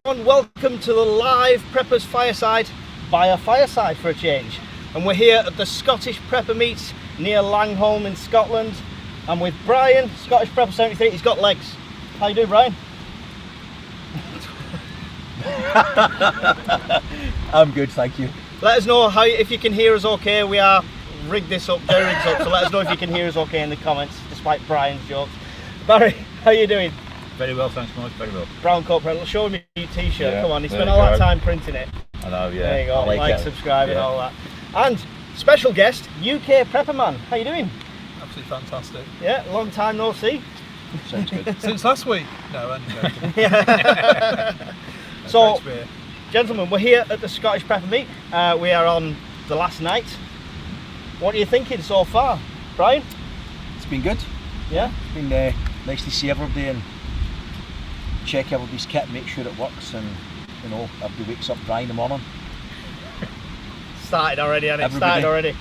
Welcome to the live Preppers Fireside by a fireside for a change. And we're here at the Scottish Prepper Meets near Langholm in Scotland. I'm with Brian, Scottish Prepper 73. He's got legs. How you doing, Brian? I'm good, thank you. Let us know if you can hear us okay. We are rigged this up, Jerry rigs up, so let us know if you can hear us okay in the comments, despite Brian's jokes. Barry, how you doing? Very well, thanks Mike, very well. Brown coat print, show me your t-shirt, Yeah, come on, he spent there all you that go. time printing it. I know, yeah. There you go, I like, it. subscribe and Yeah. all that. And special guest, UK Prepper Man, how you doing? Absolutely fantastic. Yeah, long time no see. Sounds good. Since last week. No, I'm joking. So, Great to be here. gentlemen, we're here at the Scottish Prepper Meet. We are on the last night. What are you thinking so far, Brian? It's been good. Yeah? It's been nice to see everybody and check everybody's kit, make sure it works, and you know, everybody wakes up dry in the morning. Started already, and it Everybody. started already.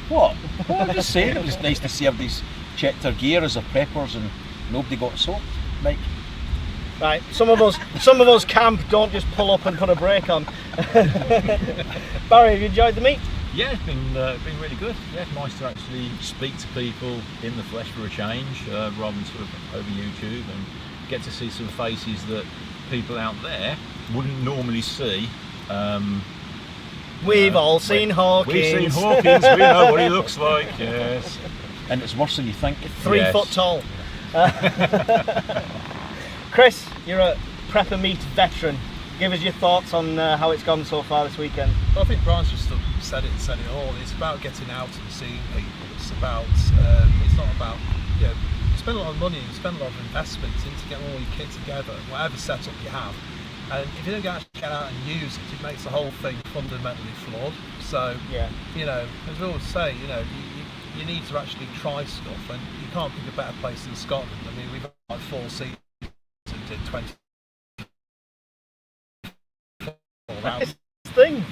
What? Well, I'm just saying, it was nice to see everybody's checked their gear as a preppers and nobody got soaked. Mike? Right, some of us camp don't just pull up and put a brake on. Barry, have you enjoyed the meet? Yeah, it's been really good. Yeah, it's nice to actually speak to people in the flesh for a change, rather than sort of over YouTube, and get to see some faces that people out there wouldn't normally see. We've all seen Hawkins. We've seen Hawkins, we know what he looks like, yes. And it's worse than you think. 3 Yes. foot tall. Chris, you're a Prepper Meet veteran. Give us your thoughts on how it's gone so far this weekend. Well, I think Brian's just said it all. It's about getting out and seeing people. It's about, it's not about, you know, you spend a lot of money, you spend a lot of investment into getting all your kit together, whatever setup you have. And if you don't actually get out and use it, it makes the whole thing fundamentally flawed. So, Yeah. you know, as we always say, you know, you need to actually try stuff, and you can't pick a better place than Scotland. I mean, we've had like 4 seasons and did 20. This thing.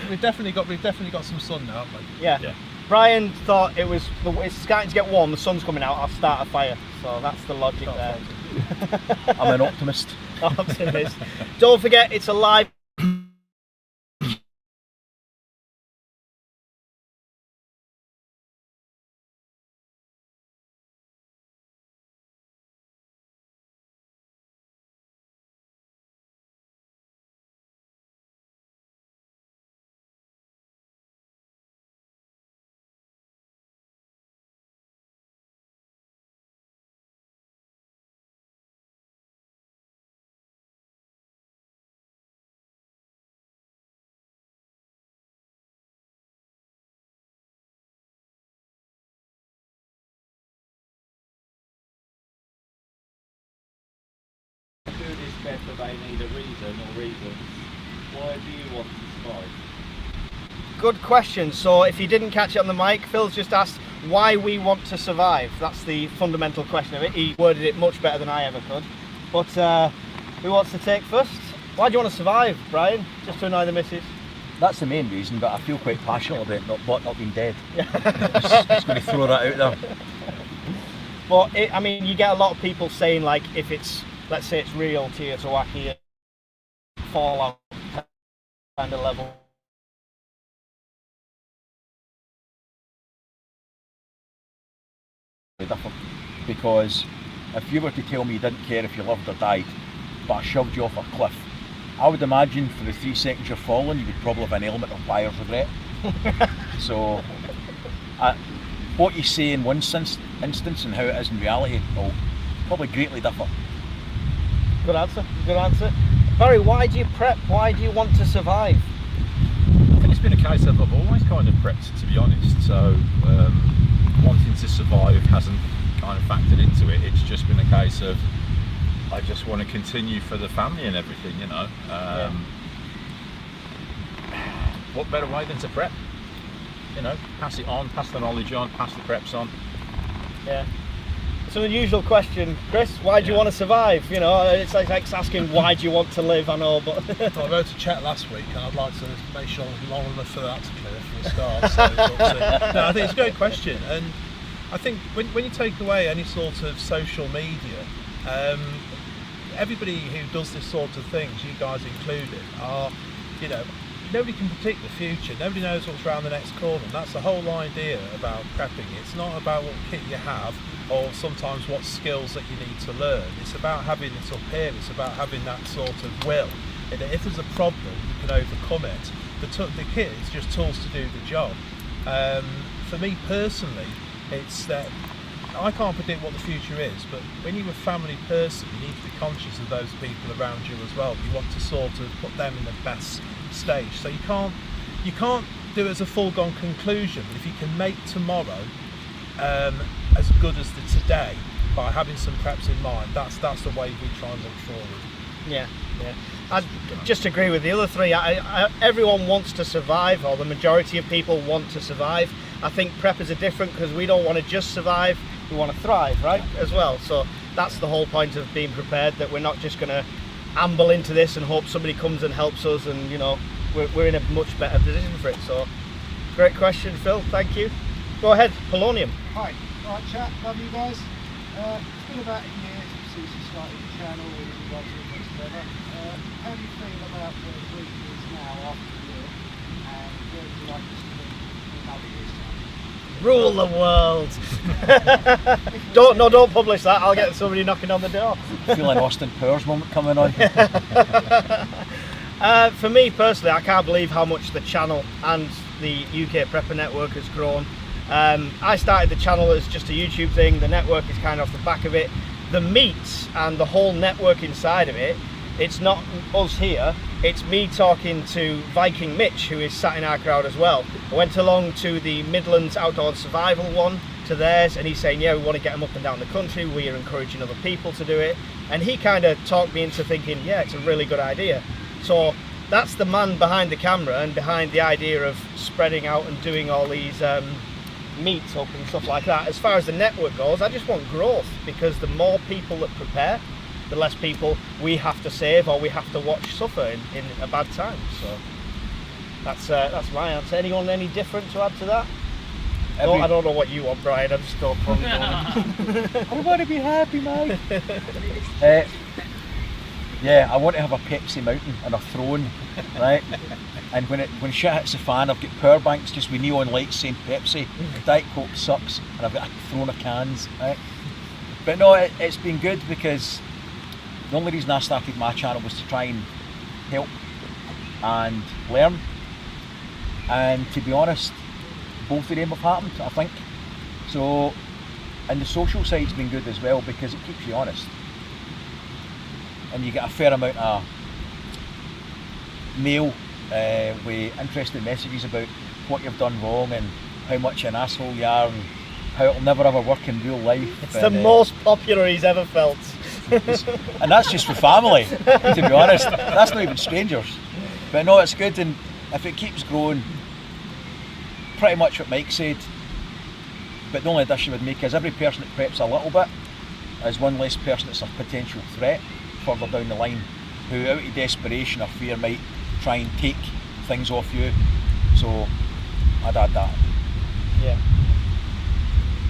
We've definitely got some sun now, haven't we? Yeah. Yeah. Brian thought it's starting to get warm, the sun's coming out, I'll start a fire. So that's the logic there. I'm an optimist. Optimist. Don't forget, it's a live. Do this better, they need a reason or reasons. Why do you want to survive? Good question. So if you didn't catch it on the mic, Phil's just asked why we want to survive. That's the fundamental question of it. He worded it much better than I ever could. But who wants to take first? Why do you want to survive, Brian? Just to annoy the missus? That's the main reason, but I feel quite passionate about not being dead. Just going to throw that out there. But I mean, you get a lot of people saying, like, if it's, let's say it's real Teotihuacan fallout kind of level. Different, because if you were to tell me you didn't care if you lived or died, but I shoved you off a cliff, I would imagine for the 3 seconds you're falling, you would probably have an element of buyer's regret. So, what you say in one instance and how it is in reality will probably greatly differ. Good answer. Good answer. Barry, why do you prep? Why do you want to survive? I think it's been a case of I've always kind of prepped, to be honest, so wanting to survive hasn't kind of factored into it. It's just been a case of I just want to continue for the family and everything, you know. What better way than to prep? You know, pass it on, pass the knowledge on, pass the preps on. Yeah. It's an unusual question, Chris. Why do you want to survive? You know, it's like asking why do you want to live. I know, but Well, I wrote a check last week, and I'd like to make sure long enough for that to clear for the start. So we'll see. No, I think it's a great question, and I think when you take away any sort of social media, everybody who does this sort of things, you guys included, are, you know, nobody can predict the future. Nobody knows what's around the next corner. And that's the whole idea about prepping. It's not about what kit you have or sometimes what skills that you need to learn. It's about having it up here. It's about having that sort of will. And if there's a problem, you can overcome it. The kit is just tools to do the job. For me personally, it's that I can't predict what the future is, but when you're a family person, you need to be conscious of those people around you as well. You want to sort of put them in the best stage. So you can't do it as a foregone conclusion, but if you can make tomorrow as good as the today by having some preps in mind, that's the way we try and look forward. Yeah. I just agree with the other three. Everyone wants to survive, or the majority of people want to survive. I think preppers are different because we don't want to just survive, we want to thrive, right, as well. So that's the whole point of being prepared, that we're not just going to amble into this and hope somebody comes and helps us, and you know, we're in a much better position for it. So great question, Phil, thank you. Go ahead, Polonium. Hi, alright chat, love you guys. It's been about a year since you started the channel and you guys are all together. How do you feel about where the group is now after a year, and where would you like us to be in another year's time? Rule the world. Don't publish that, I'll get somebody knocking on the door. Feel an Austin Powers moment coming on. For me personally, I can't believe how much the channel and the UK Prepper Network has grown. I started the channel as just a YouTube thing. The network is kind of off the back of it. The meets and the whole network inside of it, it's not us here, it's me talking to Viking Mitch, who is sat in our crowd as well. I went along to the Midlands Outdoor Survival one, to theirs, and he's saying, yeah, we want to get them up and down the country, we are encouraging other people to do it. And he kind of talked me into thinking, yeah, it's a really good idea. So that's the man behind the camera and behind the idea of spreading out and doing all these meets up and stuff like that. As far as the network goes, I just want growth, because the more people that prepare, the less people we have to save or we have to watch suffer in a bad time. So that's my answer. Anyone any different to add to that? No, I don't know what you want, Brian. I'm just going from I want to be happy, mate. Yeah, I want to have a Pepsi Mountain and a throne, right? And when shit hits the fan, I've got power banks just with neon lights saying Pepsi, Diet Coke sucks, and I've got a throne of cans, right? But no, it's been good, because the only reason I started my channel was to try and help and learn. And to be honest, both of them have happened, I think. So, and the social side's been good as well, because it keeps you honest. And you get a fair amount of mail with interesting messages about what you've done wrong and how much an asshole you are and how it'll never ever work in real life. It's the most popular he's ever felt. And that's just for family, to be honest. That's not even strangers. But no, it's good, and if it keeps growing, pretty much what Mike said. But the only addition I would make is every person that preps a little bit is one less person that's a potential threat further down the line, who out of desperation or fear might try and take things off you. So I'd add that. Yeah.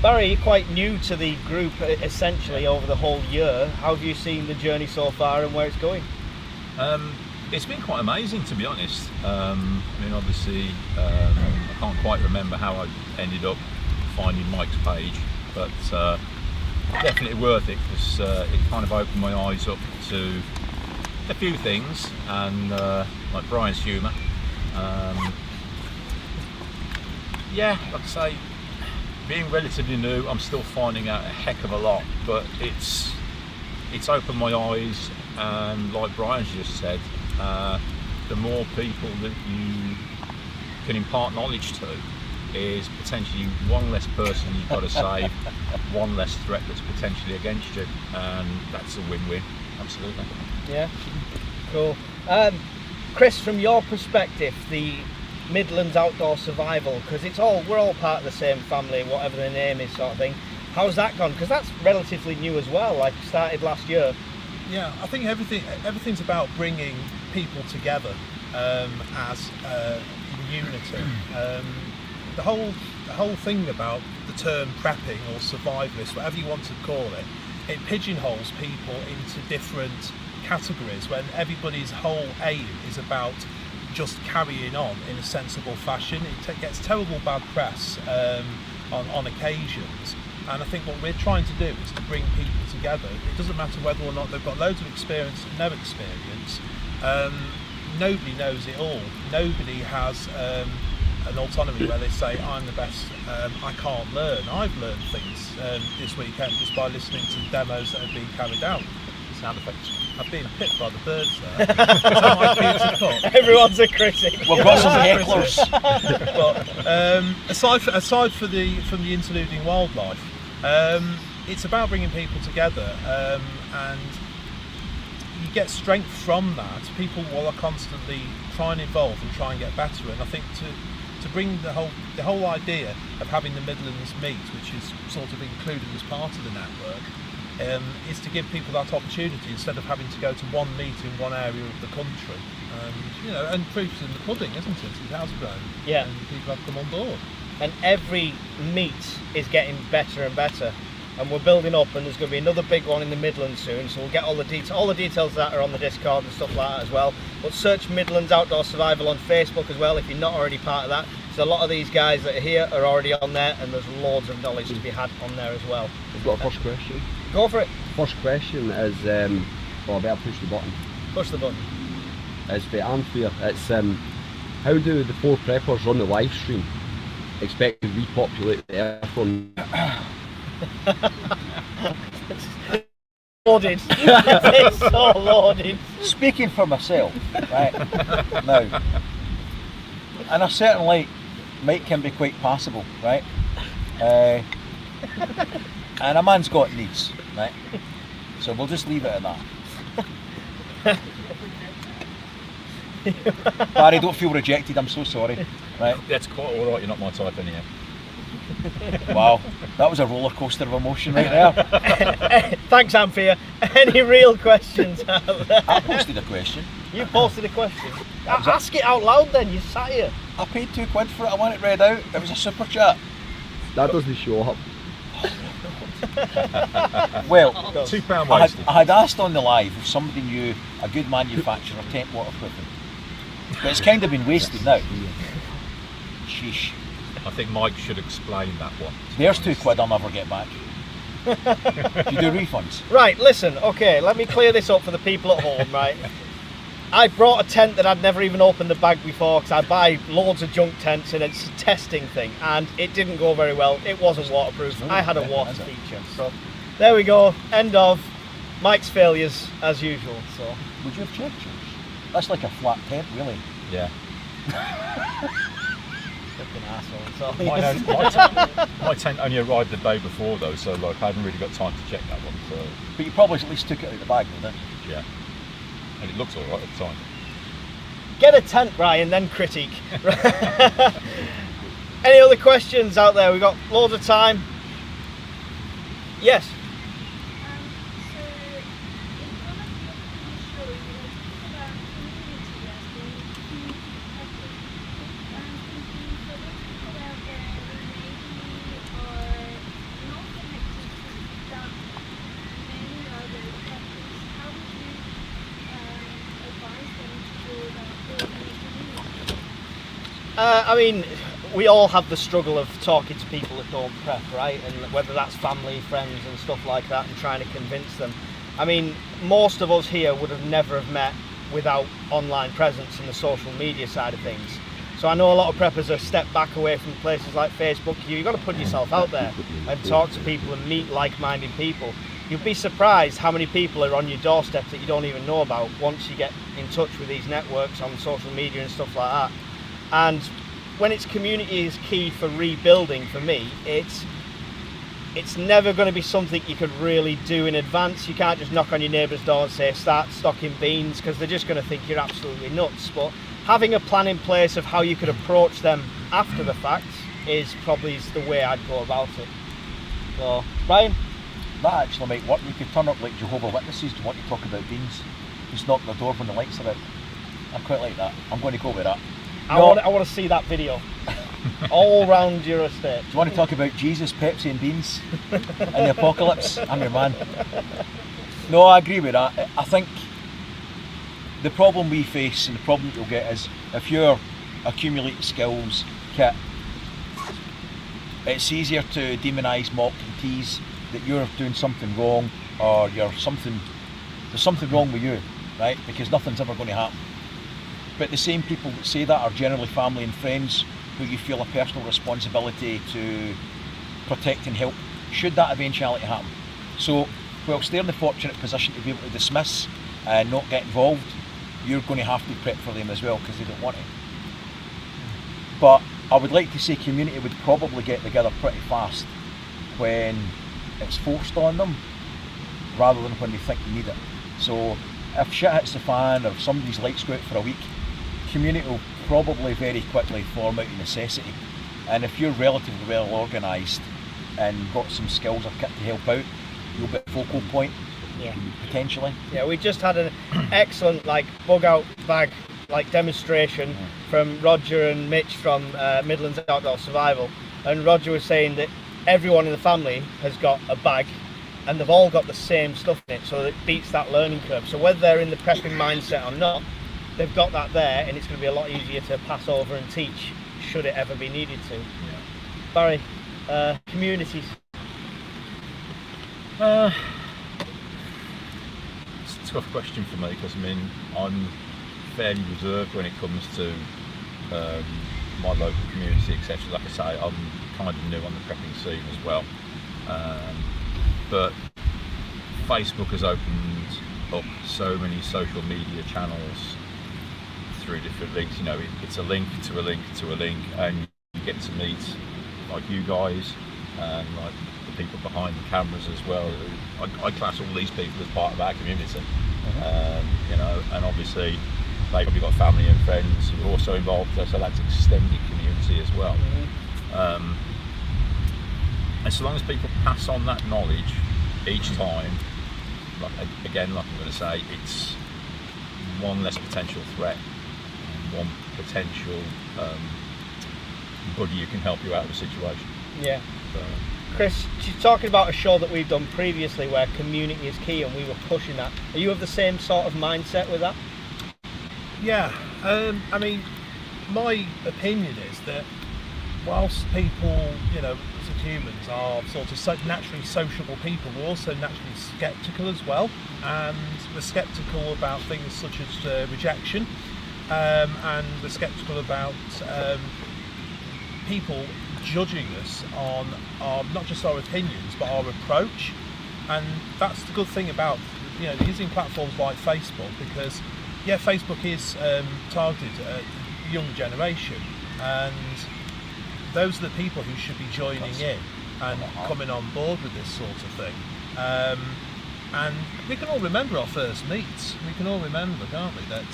Barry, you're quite new to the group essentially over the whole year. How have you seen the journey so far and where it's going? It's been quite amazing, to be honest. I mean, obviously, I can't quite remember how I ended up finding Mike's page, but definitely worth it, because it kind of opened my eyes up to a few things, and like Brian's humour. Yeah, like I say, being relatively new, I'm still finding out a heck of a lot, but it's opened my eyes, and like Brian's just said, the more people that you can impart knowledge to is potentially one less person you've got to save, one less threat that's potentially against you, and that's a win-win, absolutely. Yeah, cool. Chris, from your perspective, the Midlands Outdoor Survival, because we're all part of the same family, whatever the name is, sort of thing. How's that gone? Because that's relatively new as well, like started last year. Yeah, I think everything's about bringing people together as unity. The whole thing about the term prepping or survivalist, whatever you want to call it, it pigeonholes people into different categories when everybody's whole aim is about just carrying on in a sensible fashion. It gets terrible bad press on occasions, and I think what we're trying to do is to bring people together. It doesn't matter whether or not they've got loads of experience or no experience. Nobody knows it all. Nobody has an autonomy where they say, I'm the best, I can't learn. I've learned things this weekend just by listening to the demos that have been carried out. Sound effects. I've been picked by the birds there. Tell my kids to cut. Everyone's a critic. We've got some hecklers. But aside from the interluding wildlife, it's about bringing people together, and you get strength from that. People will constantly try and evolve and try and get better, and I think to bring the whole idea of having the Midlands meet, which is sort of included as part of the network, is to give people that opportunity instead of having to go to one meet in one area of the country. And proof's in the pudding, isn't it? It has grown. Yeah. And people have come on board. And every meet is getting better and better, and we're building up, and there's going to be another big one in the Midlands soon, so we'll get all the details that are on the Discord and stuff like that as well. But search Midlands Outdoor Survival on Facebook as well if you're not already part of that. So a lot of these guys that are here are already on there, and there's loads of knowledge to be had on there as well. I've got a first question. Go for it. First question is, I better push the button. Push the button. It's for Anthea. It's how do the 4 preppers on the live stream expect to repopulate the earth on? Loaded. It's so loaded. Speaking for myself, right now, and I certainly Mike can be quite passable, right? And a man's got needs, right? So we'll just leave it at that. Barry, don't feel rejected, I'm so sorry. Right? That's quite alright, you're not my type anyhow. Wow, that was a roller coaster of emotion right there. Thanks, Anthea. Any real questions out there? I posted a question. You posted a question. Ask it out loud then, you sat here. I paid £2 for it, I want it read out. It was a super chat. That doesn't show up. Well, £2 I wasted. had asked on the live if somebody knew a good manufacturer of tent waterproofing. But it's kind of been wasted now. Sheesh. I think Mike should explain that one. There's £2 I'll never get back. Do you do refunds? Right, listen, okay, let me clear this up for the people at home, right? I brought a tent that I'd never even opened the bag before because I buy loads of junk tents and it's a testing thing, and it didn't go very well. It wasn't waterproof. I had a water feature. So there we go, end of Mike's failures as usual. So Would you have checked yours? That's like a flat tent, really. Yeah. fucking asshole. So My tent only arrived the day before though, so like I haven't really got time to check that one. So But you probably at least took it out of the bag, though, didn't you? yeah, and it looks alright at the time. get a tent, Ryan, then critique. Any other questions out there? We've got loads of time. Yes. I mean, we all have the struggle of talking to people that don't prep, right? And whether that's family, friends and stuff like that, and trying to convince them. I mean, most of us here would have never have met without online presence and the social media side of things. So I know a lot of preppers are step back away from places like Facebook. You've got to put yourself out there and talk to people and meet like-minded people. You'll be surprised how many people are on your doorstep that you don't even know about once you get in touch with these networks on social media and stuff like that. And when it's community is key for rebuilding, for me, it's never going to be something you could really do in advance. You can't just knock on your neighbour's door and say start stocking beans, because they're just going to think you're absolutely nuts. But having a plan in place of how you could approach them after the fact is probably the way I'd go about it. So, Brian? That actually might work. You could turn up like Jehovah's Witnesses to want to talk about beans. Just knock the door when the lights are out. I quite like that. I'm going to go with that. I want to see that video. all round your estate. Do you want to talk about Jesus, Pepsi and beans and the apocalypse? I'm your man. No, I agree with that. I think the problem we face and the problem that you'll get is if you're accumulating skills, kit, it's easier to demonise, mock and tease that you're doing something wrong or there's something wrong with you, right? Because nothing's ever going to happen. But the same people that say that are generally family and friends who you feel a personal responsibility to protect and help should that eventuality happen. So whilst they're in the fortunate position to be able to dismiss and not get involved, you're going to have to prep for them as well because they don't want it. But I would like to say community would probably get together pretty fast when it's forced on them rather than when they think they need it. So if shit hits the fan or if somebody's lights go out for a week, community will probably very quickly form out of necessity. And if you're relatively well organised and got some skills or kit to help out, you'll be a focal point, potentially. Yeah, we just had an excellent bug out bag demonstration from Roger and Mitch from Midlands Outdoor Survival, and Roger was saying that everyone in the family has got a bag and they've all got the same stuff in it, so it beats that learning curve. So whether they're in the prepping mindset or not, they've got that there, and it's going to be a lot easier to pass over and teach should it ever be needed to. Barry, communities. It's a tough question for me because I'm fairly reserved when it comes to my local community, etc. Like I say, I'm kind of new on the prepping scene as well. But Facebook has opened up so many social media channels through different links. It's a link to a link to a link, and you get to meet like you guys and like the people behind the cameras as well. I class all these people as part of our community. And obviously they've probably got family and friends who are also involved there, so that's extended community as well. And so long as people pass on that knowledge each time, like I'm going to say, it's one less potential threat, one potential buddy who can help you out of a situation. Yeah. So, Chris, she's talking about a show that we've done previously where community is key, and we were pushing that. Are you of the same sort of mindset with that? Yeah, my opinion is that whilst people, as humans are sort of naturally sociable people, we're also naturally sceptical as well, and we're sceptical about things such as rejection, and we're sceptical about people judging us on not just our opinions but our approach. And that's the good thing about using platforms like Facebook, because Facebook is targeted at the young generation, and those are the people who should be joining in and coming on board with this sort of thing. And we can all remember our first meets. We can all remember, can't we, that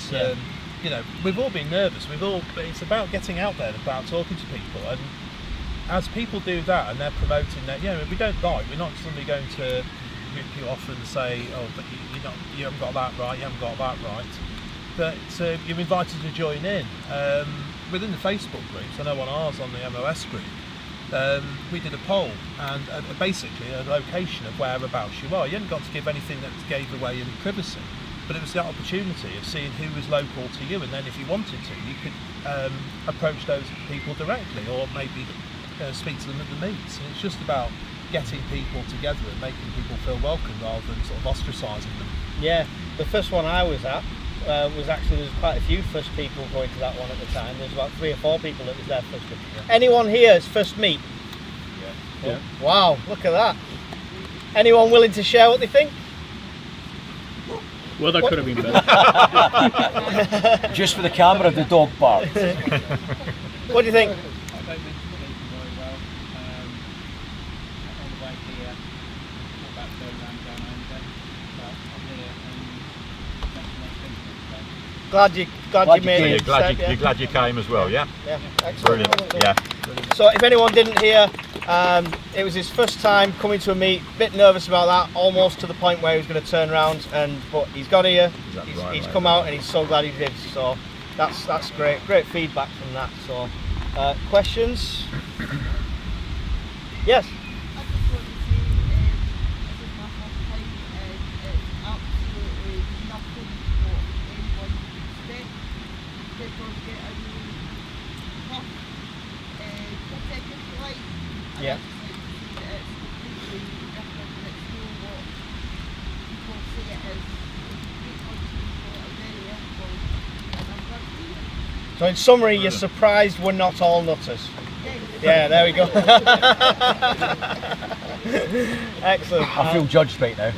we've all been nervous. It's about getting out there, about talking to people, and as people do that and they're promoting that, if we don't bite, we're not suddenly going to rip you off and say, oh, but you haven't got that right, you haven't got that right. But you're invited to join in. Within the Facebook groups, I know on ours, on the MOS group, we did a poll, and basically a location of whereabouts you are. You hadn't got to give anything that gave away any privacy, but it was the opportunity of seeing who was local to you, and then if you wanted to, you could approach those people directly, or maybe speak to them at the meets. And it's just about getting people together and making people feel welcome rather than sort of ostracising them. Yeah, the first one I was at was actually, there's quite a few first people going to that one at the time. There's about 3 or 4 people that was there first meet. Anyone here's first meet? Yeah. Wow, look at that. Anyone willing to share what they think? Well, that could have been better. Just for the camera, the dog barked. What do you think? I don't think it's working very well. On the way here, I'm about to go around going home then. But I'm here and making my things. Glad you made so it. you're glad you came as well, yeah? Yeah, excellent. Brilliant. Yeah. So if anyone didn't hear, it was his first time coming to a meet, a bit nervous about that, almost to the point where he was going to turn around, but he's got here, he's come out, and he's so glad he did. So that's great feedback from that. So Questions? Yes. I just want to say, this is my first time, and it's absolutely nothing what anyone would expect. People get a really tough critic, if you like. And Yeah. I just like to say that it's completely different, and it's not what people say it is. It's a great bunch of people that are very ethical, and I'm glad to be here. So in summary, you're surprised we're not all nutters. Yeah. Yeah, there we go. Excellent. I feel judged right now.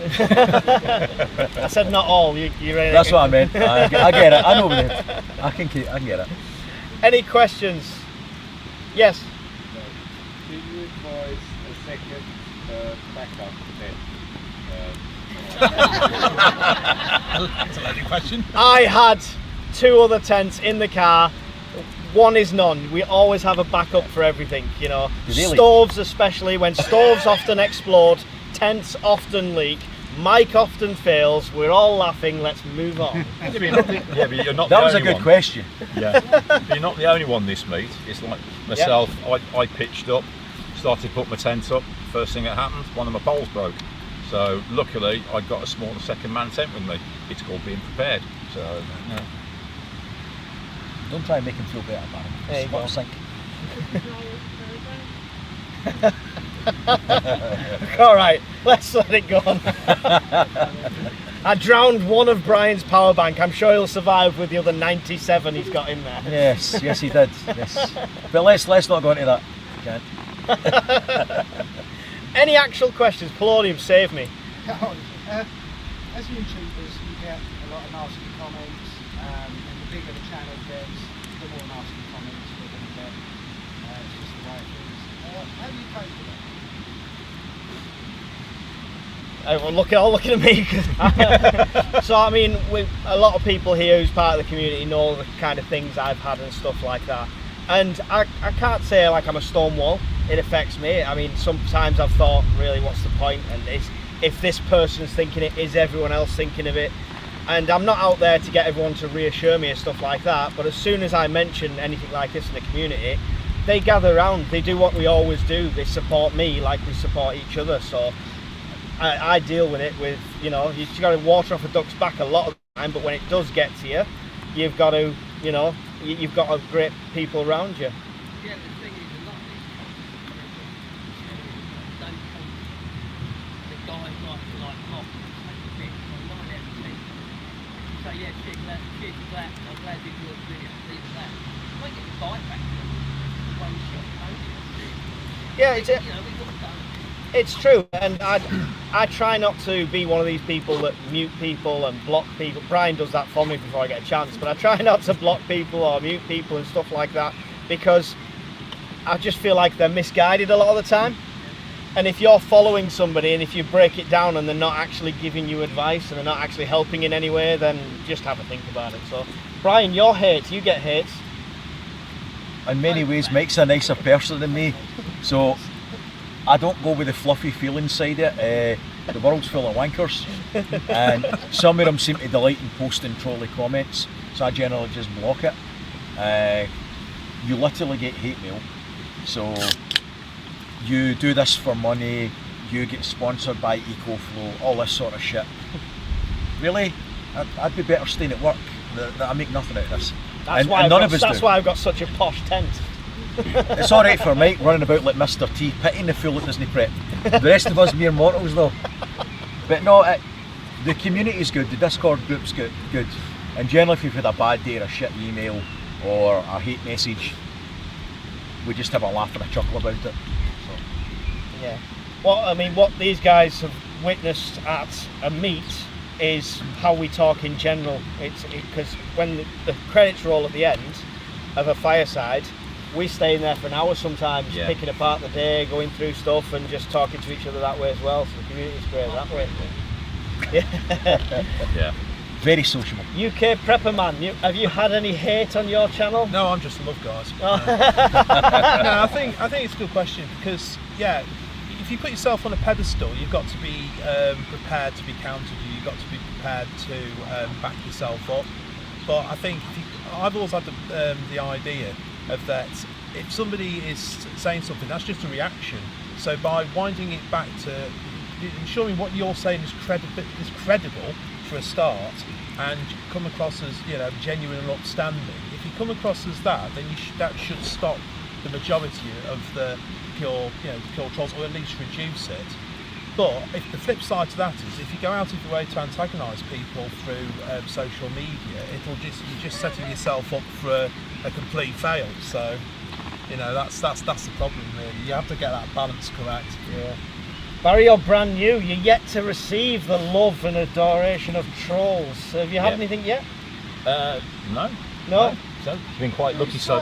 I said not all. You ready? That's what I meant. I get it. I know what it. I get it. Any questions? Yes. Do you advise a second backup tent? That's a loaded question. I had 2 other tents in the car. One is none. We always have a backup for everything, you know. Really? Stoves especially, when stoves often explode, tents often leak, mic often fails, we're all laughing, let's move on. Yeah, but you're not That the was a only good one. question. Yeah, but you're not the only one this meet. It's like myself. I pitched up, started to put my tent up. First thing that happened, one of my poles broke. So luckily, I got a smaller second man tent with me. It's called being prepared. So yeah. Don't try and make him feel better about it. There you go. All right, let's let it go on. I drowned one of Brian's power bank. I'm sure he'll survive with the other 97 he's got in there. Yes, he did. Yes, but let's not go into that. Can't. Any actual questions? Polonium, save me. As YouTubers, you get a lot of nasty comments, and the bigger the channel gets, the more nasty comments we're going to get. It's just the way it is. How do you cope with that? Everyone looking at me. So I mean, with a lot of people here who's part of the community know the kind of things I've had and stuff like that. And I can't say like I'm a stonewall. It affects me. I mean, sometimes I've thought, really, what's the point? And if this person's thinking it, is everyone else thinking of it? And I'm not out there to get everyone to reassure me and stuff like that. But as soon as I mention anything like this in the community, they gather around. They do what we always do. They support me like we support each other. So I deal with it with, you know, you've got to water off a duck's back a lot of the time. But when it does get to you, you've got to, you know, you've got a great people around you. Yeah, the thing is, a lot of these don't come the guys like Hop, take a bit on 9 out of 10. You say, yeah, cheers to that, I'm glad you enjoyed the video, leave it that. You might get the bite back to them, one shot, don't you? Yeah, it's You know, we've got done. It's true, and I try not to be one of these people that mute people and block people. Brian does that for me before I get a chance, but I try not to block people or mute people and stuff like that, because I just feel like they're misguided a lot of the time. And if you're following somebody and if you break it down and they're not actually giving you advice and they're not actually helping in any way, then just have a think about it. So, Brian, your hate, you get hates. In many ways, Mike's a nicer person than me, so I don't go with the fluffy feeling side of it. The world's full of wankers, and some of them seem to delight in posting trolly comments, so I generally just block it. You literally get hate mail, so you do this for money, you get sponsored by EcoFlow, all this sort of shit. Really? I'd be better staying at work. I make nothing out of this. That's And why none of us that's do. why I've got such a posh tent. It's alright for Mike running about like Mr. T, pitying the fool that doesn't prep. The rest of us mere mortals though. But no, the community's good, the Discord group's good. And generally if you've had a bad day or a shit email or a hate message, we just have a laugh and a chuckle about it. So. Yeah. Well, I mean, what these guys have witnessed at a meet is how we talk in general. It's because when the credits roll at the end of a fireside, we stay in there for an hour sometimes, picking apart the day, going through stuff and just talking to each other that way as well. So the community's great that way. Yeah. Yeah. Very sociable. UK Prepper Man, have you had any hate on your channel? No, I'm just a love guys. No, I think it's a good question because if you put yourself on a pedestal, you've got to be prepared to be countered. You've got to be prepared to back yourself up. But I think I've always had the idea of that if somebody is saying something, that's just a reaction. So by winding it back to ensuring what you're saying is credible for a start, and come across as genuine and upstanding. If you come across as that, then that should stop the majority of the pure trolls, or at least reduce it. But if the flip side to that is, if you go out of your way to antagonise people through social media, you're just setting yourself up for a complete fail. So, that's the problem really. You have to get that balance correct. Yeah. Barry, you're brand new. You're yet to receive the love and adoration of trolls. Have you had anything yet? No. No? So you've been quite lucky. So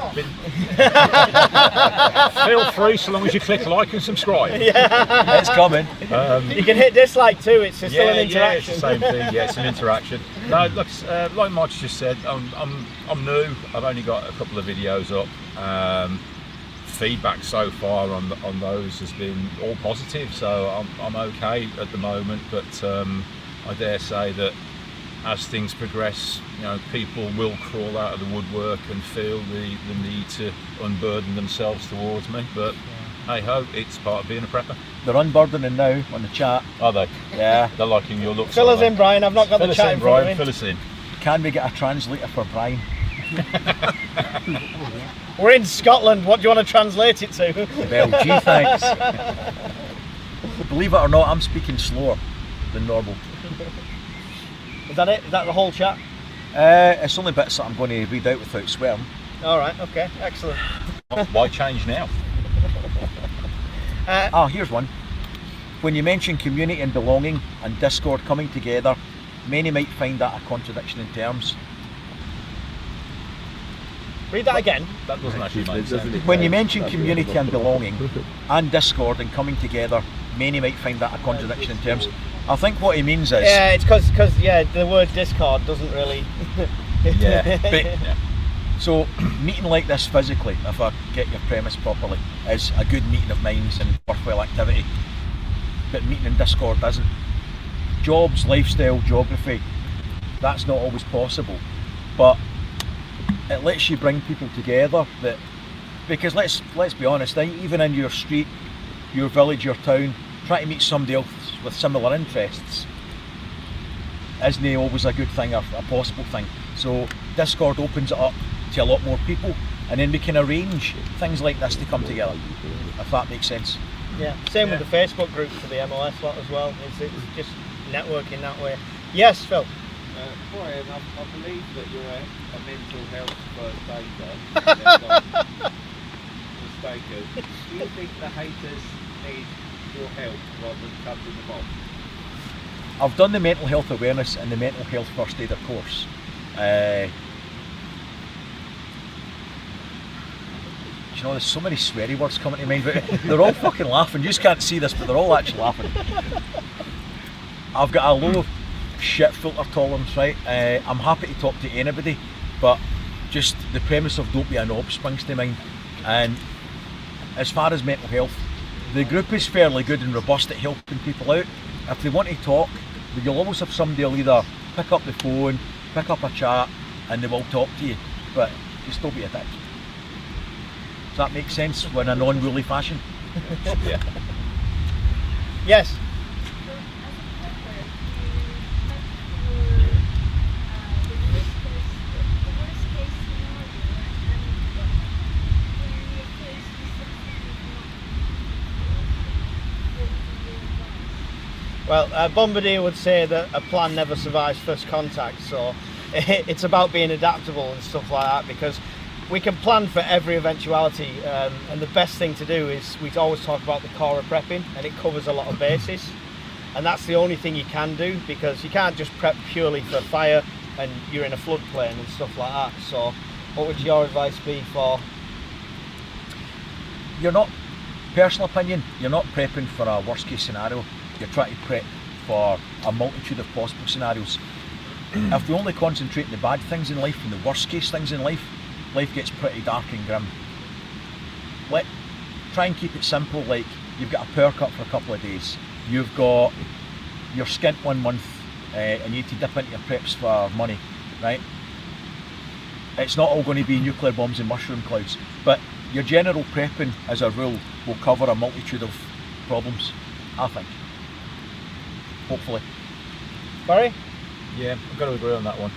feel free, so long as you click like and subscribe. Yeah. It's coming. You can hit dislike too. It's still an interaction. Yeah, it's the same thing. Yeah, it's an interaction. No, look, like Mike just said, I'm new. I've only got a couple of videos up. Feedback so far on those has been all positive, so I'm okay at the moment. But I dare say that as things progress, people will crawl out of the woodwork and feel the need to unburden themselves towards me. But hey ho, it's part of being a prepper. They're unburdening now on the chat. Are they? Yeah. They're liking your looks. Fill us in, Brian. I've not got the chat in front of me. Fill us in. Can we get a translator for Brian? We're in Scotland. What do you want to translate it to? Well, gee, thanks. Believe it or not, I'm speaking slower than normal. Is that it? Is that the whole chat? It's only bits that I'm going to read out without swearing. All right. Okay. Excellent. Why change now? Here's one. When you mention community and belonging and Discord coming together, many might find that a contradiction in terms. Read that again. That doesn't actually make sense. When you mention community and belonging and Discord and coming together, many might find that a contradiction in terms. I think what he means is... Yeah, it's because the word Discord doesn't really... yeah. So, meeting like this physically, if I get your premise properly, is a good meeting of minds and worthwhile activity. But meeting in Discord isn't. Jobs, lifestyle, geography, that's not always possible. But it lets you bring people together. Because let's be honest, even in your street, your village, your town, try to meet somebody else with similar interests isn't always a good thing or a possible thing. So Discord opens it up to a lot more people, and then we can arrange things like this to come together, if that makes sense. Yeah, same with the Facebook group for the MLS lot as well. It's just networking that way. Yes, Phil. Brian, I believe that you're a mental health first aider. Mistaken. Do you think the haters need your help rather than cutting them off? I've done the mental health awareness and the mental health first aider course. You know, there's so many sweary words coming to mind, but they're all fucking laughing. You just can't see this, but they're all actually laughing. I've got a low shit filter tolerance, right? I'm happy to talk to anybody, but just the premise of don't be a knob springs to mind. And as far as mental health, the group is fairly good and robust at helping people out. If they want to talk, you'll always have somebody who'll either pick up the phone, pick up a chat, and they will talk to you, but just don't be a dick. Does that make sense in a non-woolly fashion? Yeah. Yes. Well, Bombardier would say that a plan never survives first contact, so it's about being adaptable and stuff like that, because we can plan for every eventuality, and the best thing to do is we always talk about the core of prepping, and it covers a lot of bases, and that's the only thing you can do, because you can't just prep purely for fire and you're in a floodplain and stuff like that. So what would your advice be for... You're not, personal opinion, you're not prepping for a worst case scenario. You're trying to prep for a multitude of possible scenarios. If we only concentrate on the bad things in life and the worst case things in life, life gets pretty dark and grim. Try and keep it simple, like you've got a power cut for a couple of days, you've got your skint 1 month, and you need to dip into your preps for money, right? It's not all going to be nuclear bombs and mushroom clouds, but your general prepping as a rule will cover a multitude of problems, I think. Hopefully. Barry? Yeah, I've got to agree on that one.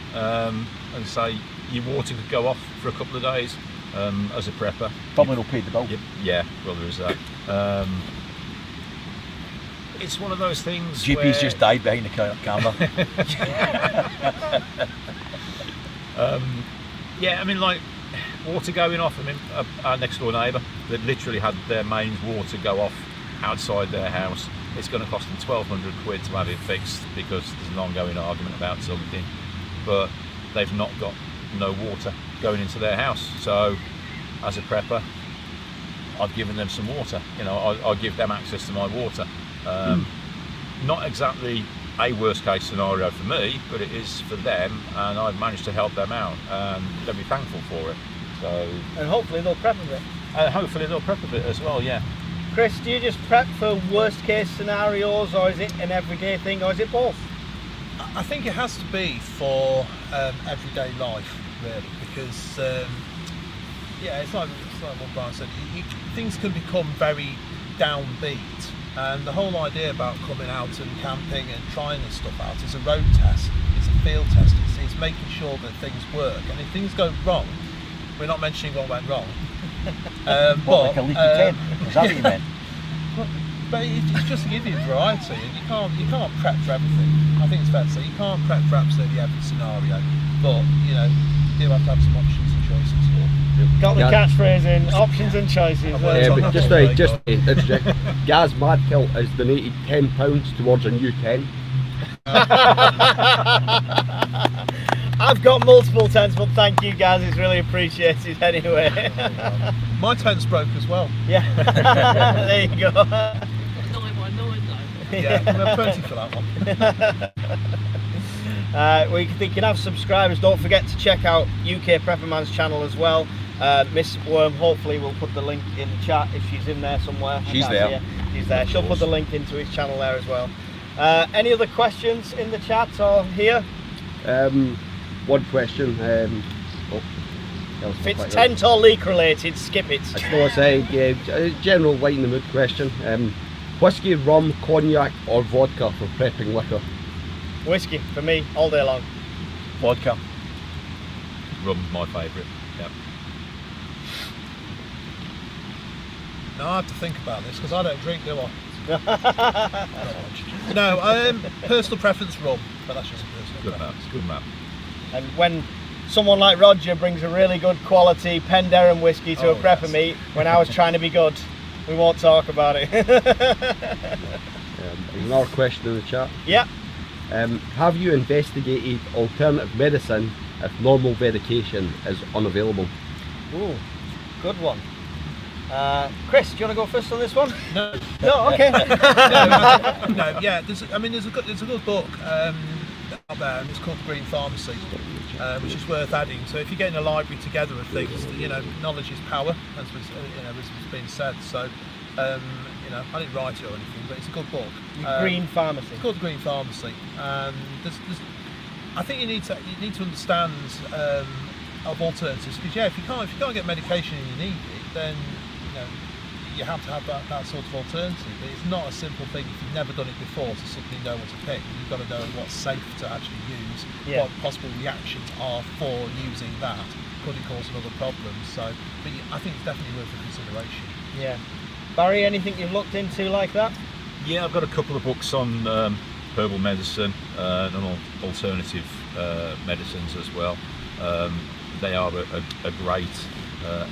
And say your water could go off for a couple of days as a prepper. Probably will pay the bill. Yeah, well there is that. It's one of those things. GP's just died behind the camera. Yeah, I mean, like water going off. I mean, our next door neighbour, they literally had their mains water go off outside their house. It's going to cost them £1,200 to have it fixed because there's an ongoing argument about something, but they've not got no water going into their house. So, as a prepper, I've given them some water. You know, I'll give them access to my water. Not exactly a worst case scenario for me, but it is for them, and I've managed to help them out, and they'll be thankful for it. So, And hopefully they'll prep a bit. hopefully they'll prep a bit as well. Yeah. Chris, do you just prep for worst case scenarios, or is it an everyday thing, or is it both? I think it has to be for everyday life, really, because it's like what Brian said. Things can become very downbeat, and the whole idea about coming out and camping and trying this stuff out is a road test, it's a field test, it's making sure that things work, and if things go wrong, we're not mentioning what went wrong. Like a leaky tent? Is that what you meant? But it's just to give you variety, and you can't prep for everything. I think it's fair to say you can't prep for absolutely every scenario, but you know, you do have to have some options and choices. Got the catchphrase in, options and choices. But just interject, Gaz Madkill has donated £10 towards a new tent. I've got multiple tents, but thank you guys, it's really appreciated anyway. My tent's broke as well. Yeah, there you go. Yeah, we're plenty for that one. They can have subscribers. Don't forget to check out UK Prepperman's channel as well. Miss Worm hopefully will put the link in the chat if she's in there somewhere. She's there. She's there. She'll put the link into his channel there as well. Any other questions in the chat or here? One question. If it's tent or leak related, skip it. I suppose a general lighten the mood question. Whiskey, rum, cognac or vodka for prepping liquor? Whiskey for me all day long. Vodka. Rum's my favourite. Yeah. Now I have to think about this because I don't drink, do I? No, personal preference rum, but that's just a personal Good preference. map. It's good map. And when someone like Roger brings a really good quality Penderyn whiskey to a prepper meet, when I was trying to be good, we won't talk about it. Another question in the chat. Yeah. Have you investigated alternative medicine if normal medication is unavailable? Ooh, good one. Chris, do you want to go first on this one? No. No, okay. No, yeah. There's a good book out there, and it's called Green Pharmacy, which is worth adding. So if you're getting a library together of things, you know, knowledge is power, as was been said. So I didn't write it or anything, but it's a good book. Green Pharmacy. It's called Green Pharmacy, and I think you need to understand of alternatives, because if you can't get medication and you need it, then you have to have that sort of alternative. But it's not a simple thing if you've never done it before to suddenly know what to pick. You've got to know what's safe to actually use, what possible reactions are for using that. Could it cause another problem? So, but I think it's definitely worth a consideration. Yeah. Barry, anything you've looked into like that? Yeah, I've got a couple of books on herbal medicine and alternative medicines as well. They are a great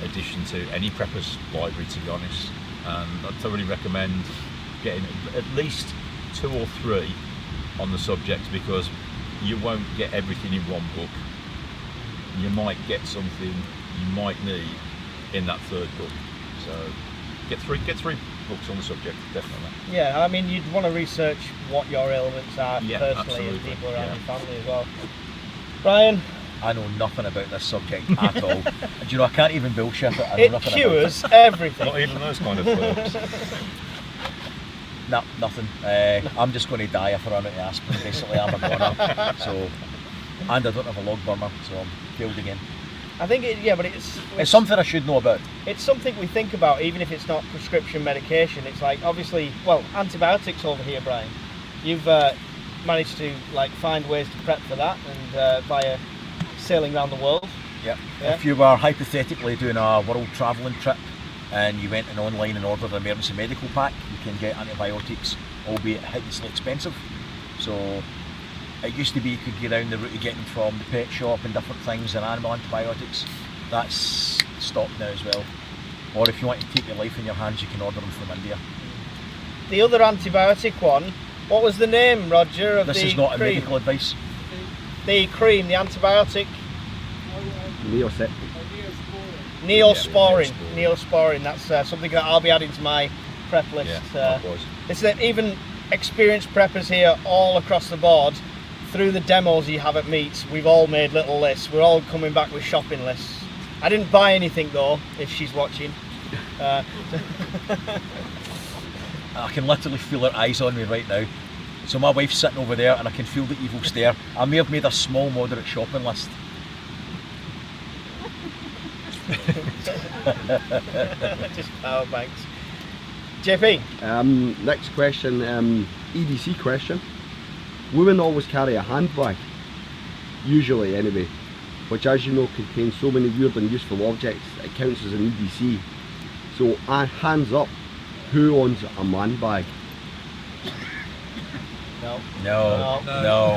addition to any prepper's library, to be honest, and I'd thoroughly recommend getting at least 2 or 3 on the subject, because you won't get everything in one book. You might get something you might need in that 3rd book. So get three books on the subject, definitely. Yeah, I mean, you'd want to research what your ailments are personally absolutely. and people around your family as well. Brian? I know nothing about this subject at all. Do you know, I can't even bullshit it. I know It nothing cures about it. everything. Not even those kind of herbs. No, nothing. I'm just going to die if I run out of aspirin, basically. I'm a goner. So, and I don't have a log burner, so I'm failed again. I think but It's something I should know about. it's something we think about, even if it's not prescription medication. It's like, obviously, well, antibiotics over here, Brian. You've managed to like find ways to prep for that, and via sailing around the world. Yep. Yeah. If you were hypothetically doing a world travelling trip and you went in online and ordered an emergency medical pack, you can get antibiotics, albeit hideously expensive. So it used to be you could get down the route of getting them from the pet shop and different things and animal antibiotics. That's stopped now as well. Or if you want to take your life in your hands, you can order them from India. The other antibiotic one, what was the name, Roger, of This the is not a cream? medical advice. The cream, the antibiotic, Neoseptic. Neosporin. Neosporin. That's something that I'll be adding to my prep list. Yeah, likewise. It's that even experienced preppers here all across the board, through the demos you have at meets, we've all made little lists. We're all coming back with shopping lists. I didn't buy anything though, if she's watching. I can literally feel her eyes on me right now. So my wife's sitting over there and I can feel the evil stare. I may have made a small moderate shopping list. Just power banks. JP, Next question, EDC question. Women always carry a handbag, usually anyway, which, as you know, contains so many weird and useful objects it counts as an EDC. So hands up, who owns a man bag? no. No.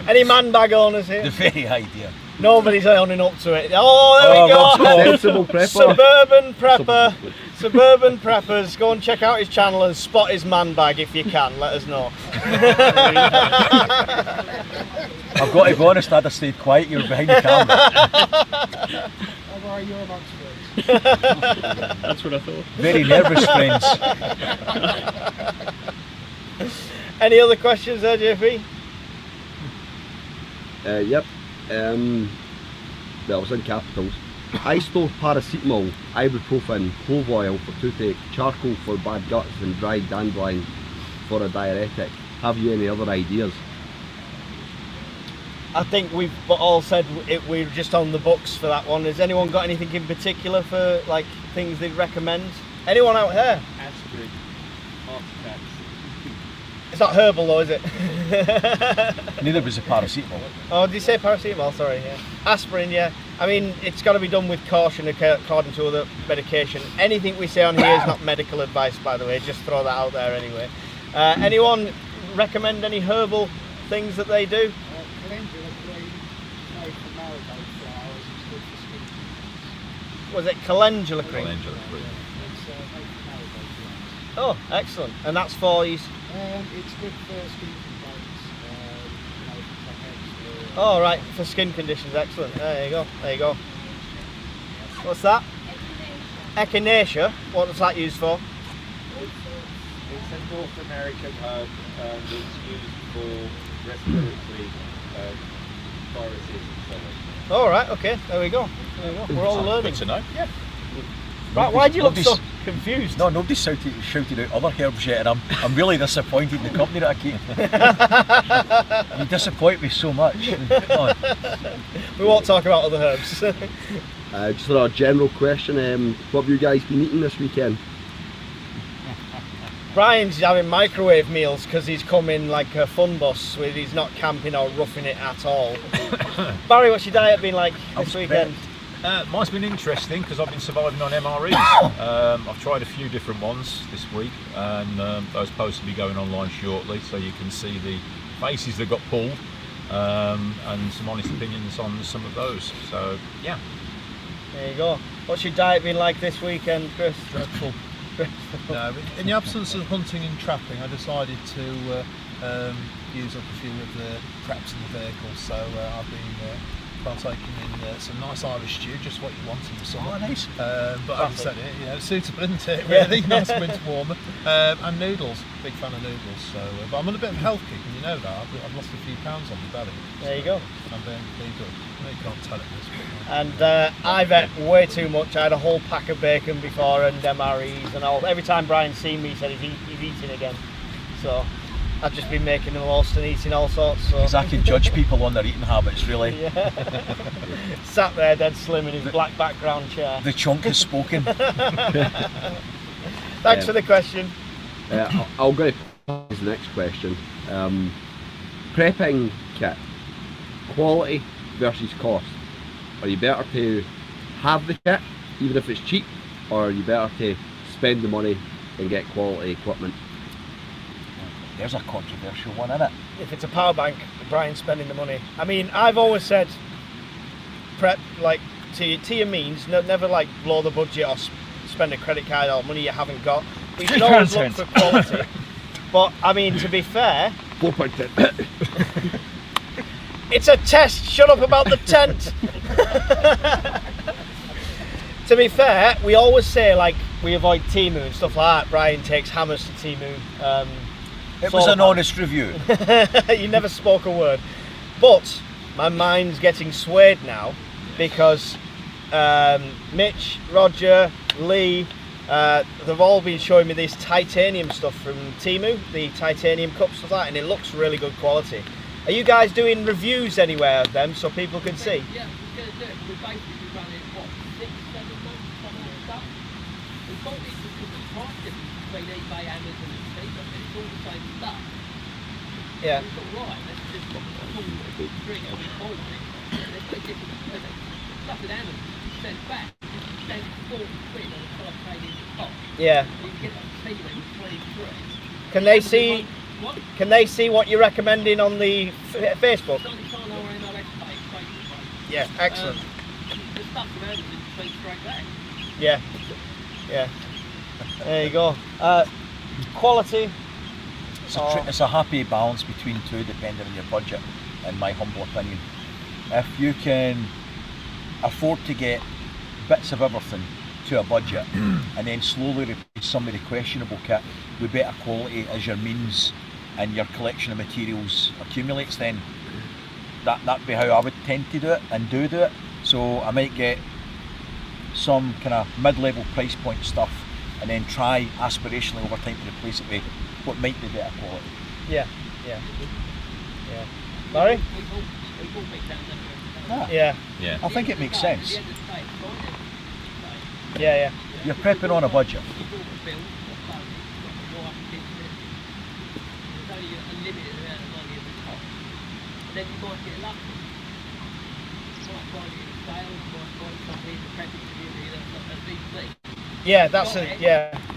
Any man bag owners here? The very idea. Nobody's owning up to it. Oh, there we go. Sensible prepper. Suburban prepper. Suburban preppers. Go and check out his channel and spot his man bag if you can. Let us know. I've got to be honest, I'd have stayed quiet. You were behind the camera. How are you amongst friends? That's what I thought. Very nervous, friends. Any other questions there, JP? Yep. Well, it's in capitals. I store paracetamol, ibuprofen, clove oil for toothache, charcoal for bad guts, and dried dandelion for a diuretic. Have you any other ideas? I think we've all said we're just on the books for that one. Has anyone got anything in particular for like things they'd recommend? Anyone out here? Aspirin, heart attacks. It's not herbal though, is it? Neither was the paracetamol. Oh, did you say paracetamol? Sorry, yeah. Aspirin, yeah. I mean, it's got to be done with caution according to other medication. Anything we say on here is not medical advice, by the way. Just throw that out there anyway. Anyone recommend any herbal things that they do? Calendula cream made from marigold flowers is good for skin. Was it calendula cream? Calendula cream. It's made from marigold flowers. Oh, excellent. And that's for you. It's good for skin complaints, for headaches. Oh, right, for skin conditions. Excellent. There you go. There you go. What's that? Echinacea. What was that used for? It's a North American herb and it's used for respiratory viruses and so on. All right. Okay. There we go. There we go. We're all learning. Good to know. Yeah. Right. Why do you look so Nobody's- confused? No, nobody shouted out other herbs yet, and I'm really disappointed in the company that I keep. You disappoint me so much. Come on. We won't talk about other herbs. Just a general question, what have you guys been eating this weekend? Brian's having microwave meals because he's come in like a fun bus with he's not camping or roughing it at all. Barry, what's your diet been like this weekend? Mine's been interesting because I've been surviving on MREs. I've tried a few different ones this week, and those are supposed to be going online shortly, so you can see the faces that got pulled and some honest opinions on some of those. So yeah. There you go. What's your diet been like this weekend, Chris? Dreadful. No, in the absence of hunting and trapping, I decided to use up a few of the preps in the vehicle. So I've been partaking in some nice Irish stew, just what you want in the summer. Oh, nice. But having said it, you know, suitable, isn't it? Yeah. Really nice winter warmer. And noodles, big fan of noodles. So, but I'm on a bit of a health kick, and you know that. I've lost a few pounds on my belly. There you go. I'm being good. I know you can't tell it this, but And I've ate way too much. I had a whole pack of bacon before and MREs and all. Every time Brian's seen me, he said he's eating again. So I've just been making the most and eating all sorts. So. Because I can judge people on their eating habits, really. Yeah. Sat there dead slim in his black background chair. The chunk has spoken. Thanks for the question. I'll go to the next question. Prepping kit, quality versus cost. Are you better to have the kit, even if it's cheap, or are you better to spend the money and get quality equipment? There's a controversial one, isn't it? If it's a power bank, Brian's spending the money. I mean, I've always said prep like to your means. Never like blow the budget or spend a credit card or money you haven't got. But you can always look for quality. But I mean, to be fair, 4.10. it's a test. Shut up about the tent. To be fair, we always say like we avoid Temu and stuff like that. Brian takes hammers to Temu. It was an honest review. You never spoke a word. But my mind's getting swayed now because Mitch, Roger, Lee, they've all been showing me this titanium stuff from Temu, the titanium cups of that, and it looks really good quality. Are you guys doing reviews anywhere of them so people can see? Yeah, we're going to do it. We're basically running, what, 6-7 months, something like that. We've got these because of the price difference between eBay, Amazon and Steam, but it's all the same stuff. Yeah. It's all right, let's just pull the trigger and hold it. There's no difference. Stuff at Amazon, you send back, you spend 40 quid on a titanium top. Yeah. You can get a T-Ring with 23. Can they see? What? Can they see what you're recommending on the Facebook? It's on our MLS page, Facebook. Yeah, excellent. The stuff from Amazon is straight back. Yeah, yeah. There you go. Quality. It's a happy balance between two, depending on your budget, in my humble opinion. If you can afford to get bits of everything to a budget and then slowly replace some of the questionable kit with better quality as your means and your collection of materials accumulates, then that'd be how I would tend to do it and do it. So I might get some kind of mid-level price point stuff and then try aspirationally over time to replace it with what might be better quality. Yeah, yeah, yeah. Larry? We all make that number. Yeah, Yeah. I think it makes sense. yeah, yeah. You're prepping on a budget. Then you might get lucky. You might find it in sales, you might find something in the prepping community that's not as big thing. Yeah, that's a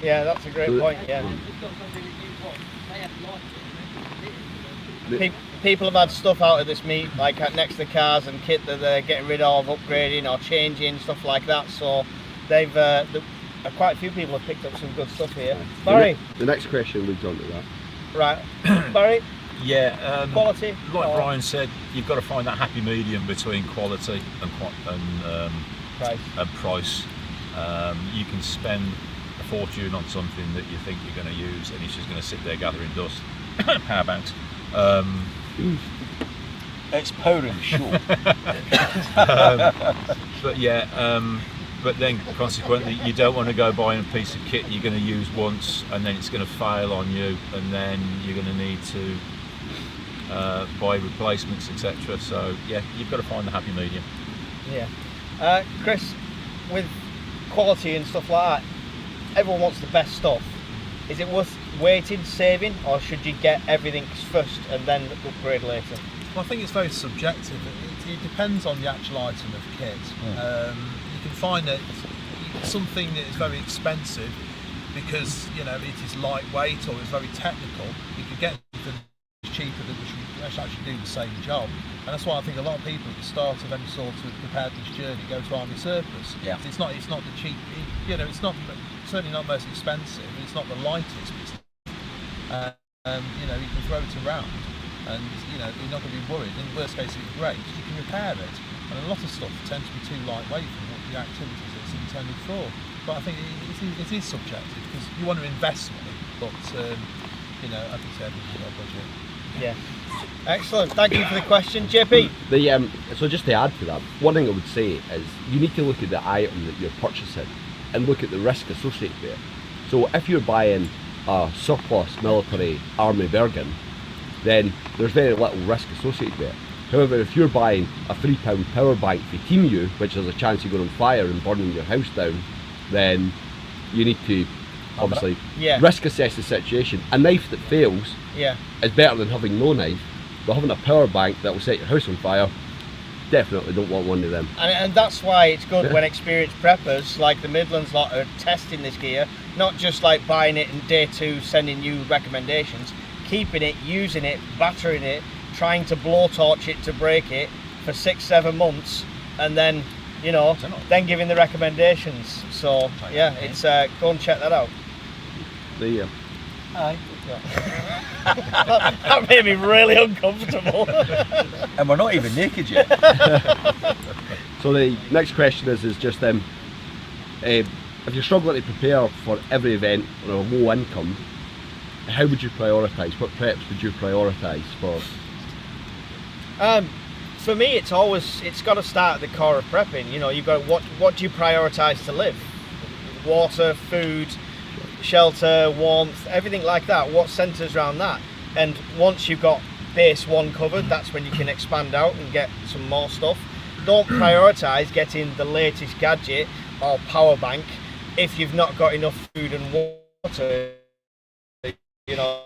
that's a great point. Yeah. It's got something that you want. They have liked it. People have had stuff out of this meet, like next to the cars and kit that they're getting rid of, upgrading or changing, stuff like that. So they've quite a few people have picked up some good stuff here. Barry, The next question leads on to that. right? Barry, Yeah, quality. like or Brian said, you've got to find that happy medium between quality and price. price. You can spend a fortune on something that you think you're going to use and it's just going to sit there gathering dust. Power banks. It's powering show. But yeah, but then consequently you don't want to go buying a piece of kit you're going to use once and then it's going to fail on you and then you're going to need to buy replacements, etc. So yeah, you've got to find the happy medium. Yeah. Chris, with quality and stuff like that, everyone wants the best stuff. Is it worth waiting, saving, or should you get everything first and then upgrade later? Well, I think it's very subjective. It depends on the actual item of kit. You can find that something that is very expensive because it is lightweight or it's very technical. You could get something cheaper that which actually do the same job. And that's why I think a lot of people at the start of any sort of preparedness journey go to Army Surplus. Yeah. It's not the cheap. It's not certainly not most expensive. It's not the lightest. But you can throw it around, and you're not going to be worried. In the worst case, if it breaks, you can repair it. And a lot of stuff tends to be too lightweight for what the activities it's intended for. But I think it is subjective because you want to invest money, but as I said, it's your budget. Yeah. Excellent. Thank you for the question, JP. So just to add to that, one thing I would say is you need to look at the item that you're purchasing and look at the risk associated with it. So if you're buying a surplus military army Bergen, then there's very little risk associated with it. However, if you're buying a £3 power bank for TeamU, which has a chance of going on fire and burning your house down, then you need to obviously risk assess the situation. A knife that fails is better than having no knife, but having a power bank that will set your house on fire, definitely don't want one of them. And that's why it's good when experienced preppers like the Midlands lot are testing this gear, not just like buying it and day 2 sending you recommendations, keeping it, using it, battering it, trying to blowtorch it to break it for 6-7 months, and then, you know, then giving the recommendations. So yeah, it's go and check that out. There you go. Aye. That made me really uncomfortable. And we're not even naked yet. So the next question is just if you're struggling to prepare for every event on a low income, how would you prioritise? What preps would you prioritise for? For me, it's got to start at the core of prepping. You know, you've got what do you prioritise to live? Water, food, shelter, warmth, everything like that. What centres around that? And once you've got base 1 covered, that's when you can expand out and get some more stuff. Don't prioritise getting the latest gadget or power bank if you've not got enough food and water, you know,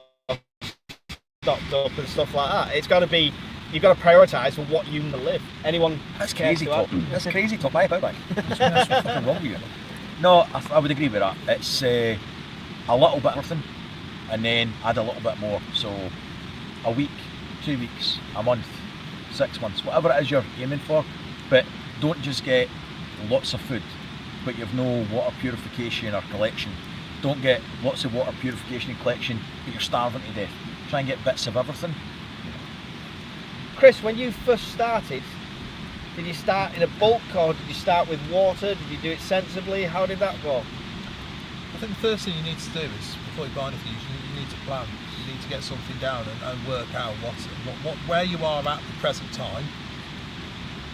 stocked up and stuff like that. It's got to be, you've got to prioritise for what you can live. Anyone? That's crazy, Top. That's crazy, Top. Buy a power bank. That's what's fucking wrong with you. No, I would agree with that. It's a little bit of everything, and then add a little bit more. So a week, 2 weeks, a month, 6 months, whatever it is you're aiming for. But don't just get lots of food, but you've no water purification or collection. Don't get lots of water purification and collection, but you're starving to death. Try and get bits of everything. Chris, when you first started, did you start in a bulk or did you start with water? Did you do it sensibly? How did that go? I think the first thing you need to do is, before you buy anything, you need to plan. You need to get something down and work out where you are at the present time,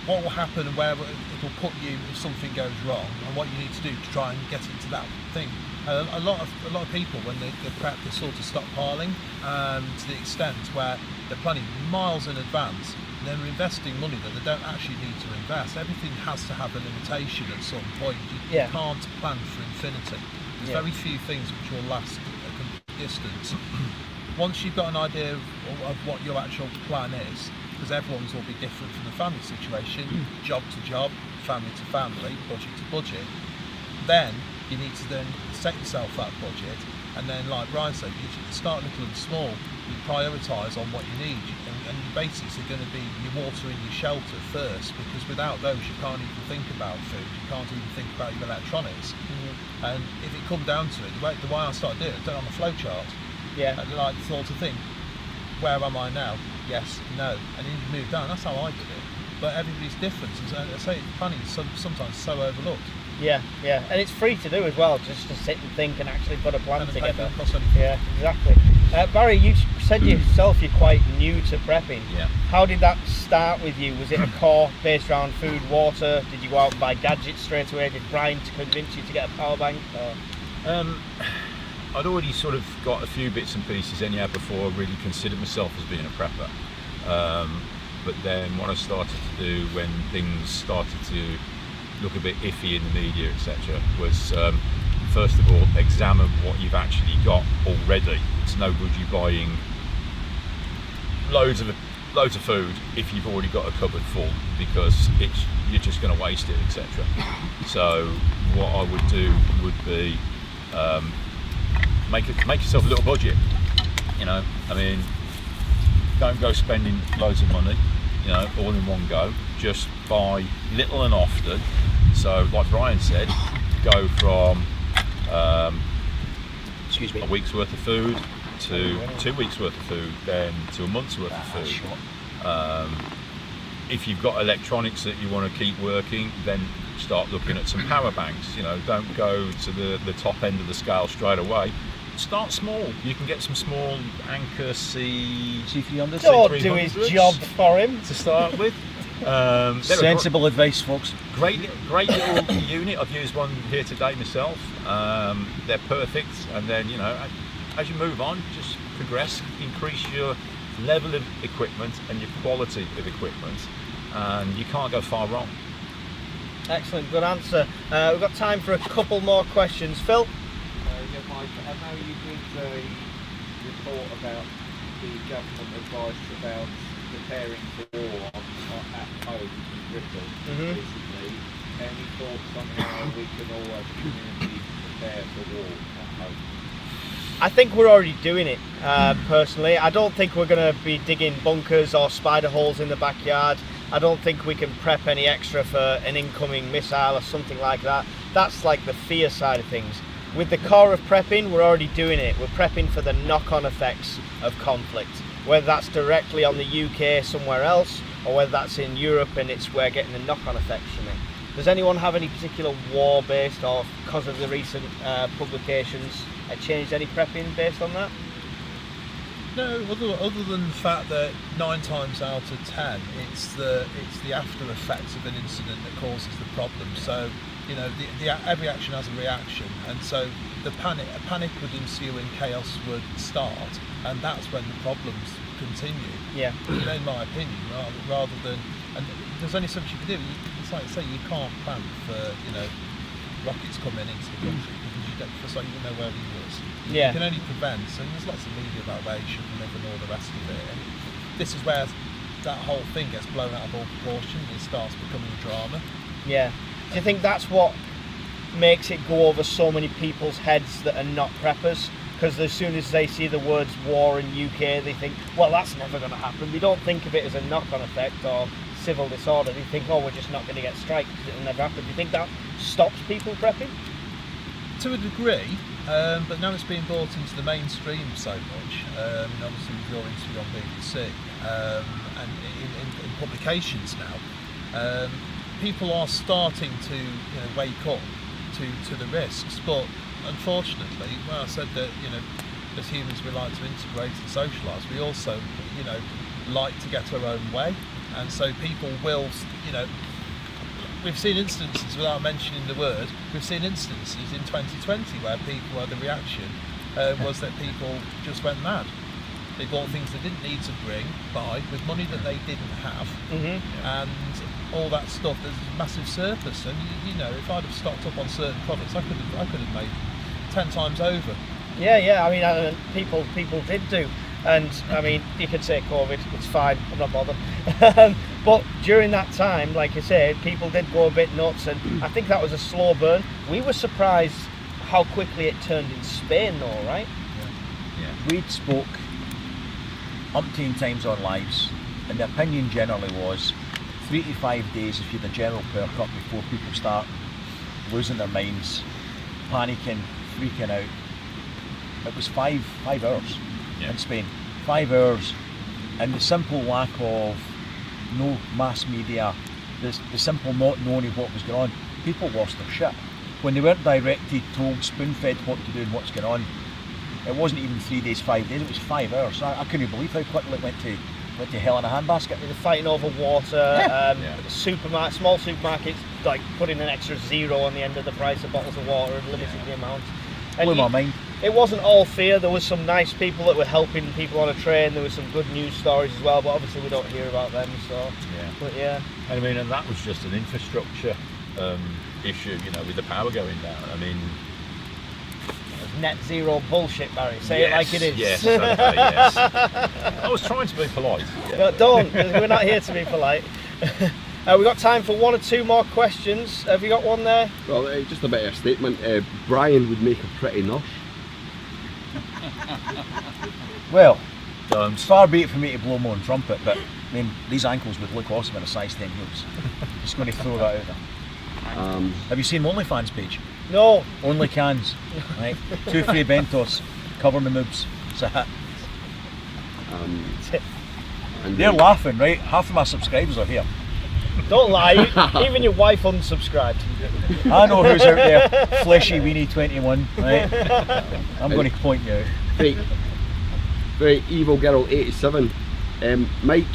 what will happen and where it will put you if something goes wrong, and what you need to do to try and get into that thing. A lot of people, when they prep, they're sort of stockpiling to the extent where they're planning miles in advance and they're investing money that they don't actually need to invest. Everything has to have a limitation at some point. You can't plan for infinity. There's very few things which will last a complete distance. Once you've got an idea of what your actual plan is, because everyone's will be different from the family situation, job to job, family to family, budget to budget, then you need to then set yourself that budget, and then, like Brian said, you start little and small. You prioritise on what you need, and your basics are going to be your water and your shelter first, because without those you can't even think about food, you can't even think about your electronics. And if it comes down to it, the way I started doing it, I did it on a flow chart. And like sort of think, where am I now? Yes, no, and then you move down. That's how I did it. But everybody's different, and I say planning is sometimes so overlooked. Yeah, and it's free to do as well, just to sit and think and actually put a plan together. Yeah, exactly. Barry, you said yourself you're quite new to prepping. Yeah. How did that start with you? Was it a core based around food, water? Did you go out and buy gadgets straight away? Did Brian convince you to get a power bank? Or? I'd already sort of got a few bits and pieces anyhow before I really considered myself as being a prepper. But then what I started to do when things started to look a bit iffy in the media, etc., was first of all examine what you've actually got already. It's no good you buying loads of food if you've already got a cupboard full, because you're just going to waste it, etc. So what I would do would be make yourself a little budget. You know, I mean, don't go spending loads of money, you know, all in one go. Just buy little and often. So, like Brian said, go from a week's worth of food to 2 weeks worth of food, then to a month's worth of food. If you've got electronics that you want to keep working, then start looking at some power banks. You know, don't go to the top end of the scale straight away. Start small. You can get some small Anchor C300s. Don't do his job for him. To start with. Sensible advice, folks. Great little unit. I've used one here today myself. They're perfect. And then, you know, as you move on, just progress, increase your level of equipment and your quality of equipment, and you can't go far wrong. Excellent, good answer. We've got time for a couple more questions. Phil? Yeah, Mike, I know you did a report about the government advice about preparing for war at home in Britain recently. Any thoughts on how we can all as a community prepare for war at home? I think we're already doing it, personally. I don't think we're going to be digging bunkers or spider holes in the backyard. I don't think we can prep any extra for an incoming missile or something like that. That's like the fear side of things. With the core of prepping, we're already doing it. We're prepping for the knock-on effects of conflict, whether that's directly on the UK somewhere else, or whether that's in Europe and we're getting the knock-on effects from it. Does anyone have any particular war-based, or because of the recent publications, changed any prepping based on that? No, other than the fact that 9 times out of 10, it's the after effects of an incident that causes the problem. So, you know, every action has a reaction, and so a panic would ensue and chaos would start, and that's when the problems continue. Yeah. In my opinion, rather than, and there's only so much you can do. It's like say you can't plan for, you know, rockets coming into the country because you don't, first of all, you don't know where he was. Yeah. You can only prevent, and there's lots of media about Asia and all the rest of it. And this is where that whole thing gets blown out of all proportion and it starts becoming drama. Yeah. Do you think that's what makes it go over so many people's heads that are not preppers? Because as soon as they see the words war in UK, they think, well, that's never going to happen. They don't think of it as a knock-on effect or civil disorder. They think, oh, we're just not going to get striked because it'll never happen. Do you think that stops people prepping? To a degree, but now it's being brought into the mainstream so much. Obviously with your interview on BBC and in publications now, people are starting to, you know, wake up to the risks. But unfortunately, when I said that, you know, as humans we like to integrate and socialise, we also, you know, like to get our own way, and so people will, you know. We've seen instances, without mentioning the word, we've seen instances in 2020 where the reaction was that people just went mad. They bought things they didn't need to buy with money that they didn't have, and all that stuff. There's a massive surplus, and you know, if I'd have stocked up on certain products, I could have made 10 times over. Yeah. I mean, people did do. And I mean, you could say COVID, it's fine, I'm not bothered. But during that time, like I said, people did go a bit nuts, and I think that was a slow burn. We were surprised how quickly it turned in Spain though, right? Yeah. We'd spoke umpteen times on lives, and the opinion generally was 3 to 5 days if you had a general power cut before people start losing their minds, panicking, freaking out. It was five hours. In Spain, 5 hours, and the simple lack of no mass media, the simple not knowing what was going on, people lost their shit. When they weren't directed, told, spoon-fed what to do and what's going on, it wasn't even 3 days, 5 days, it was 5 hours. I couldn't believe how quickly it went to hell in a handbasket. They were fighting over water, small supermarkets like putting an extra zero on the end of the price of bottles of water and limiting the amount. Blew my mind. It wasn't all fear. There was some nice people that were helping people on a train. There were some good news stories as well, but obviously we don't hear about them. So, yeah. But yeah. I mean, and that was just an infrastructure issue, you know, with the power going down. I mean, net zero bullshit, Barry. Say it like it is. Yes, okay, yes. I was trying to be polite. Yeah. No, don't. We're not here to be polite. We've got time for 1 or 2 more questions. Have you got one there? Well, just a bit of a statement. Brian would make a pretty nurse. Well, it's far be it for me to blow my own trumpet, but I mean, these ankles would look awesome in a size 10 heels. Just going to throw that out there. Have you seen my OnlyFans page? No. Only cans, right? 2 free bentos, covering the moobs. And they're laughing, right? Half of my subscribers are here. Don't lie, even your wife unsubscribed. I know who's out there, fleshy weenie 21, right? I'm going to point you out. Very evil girl 87. Mike,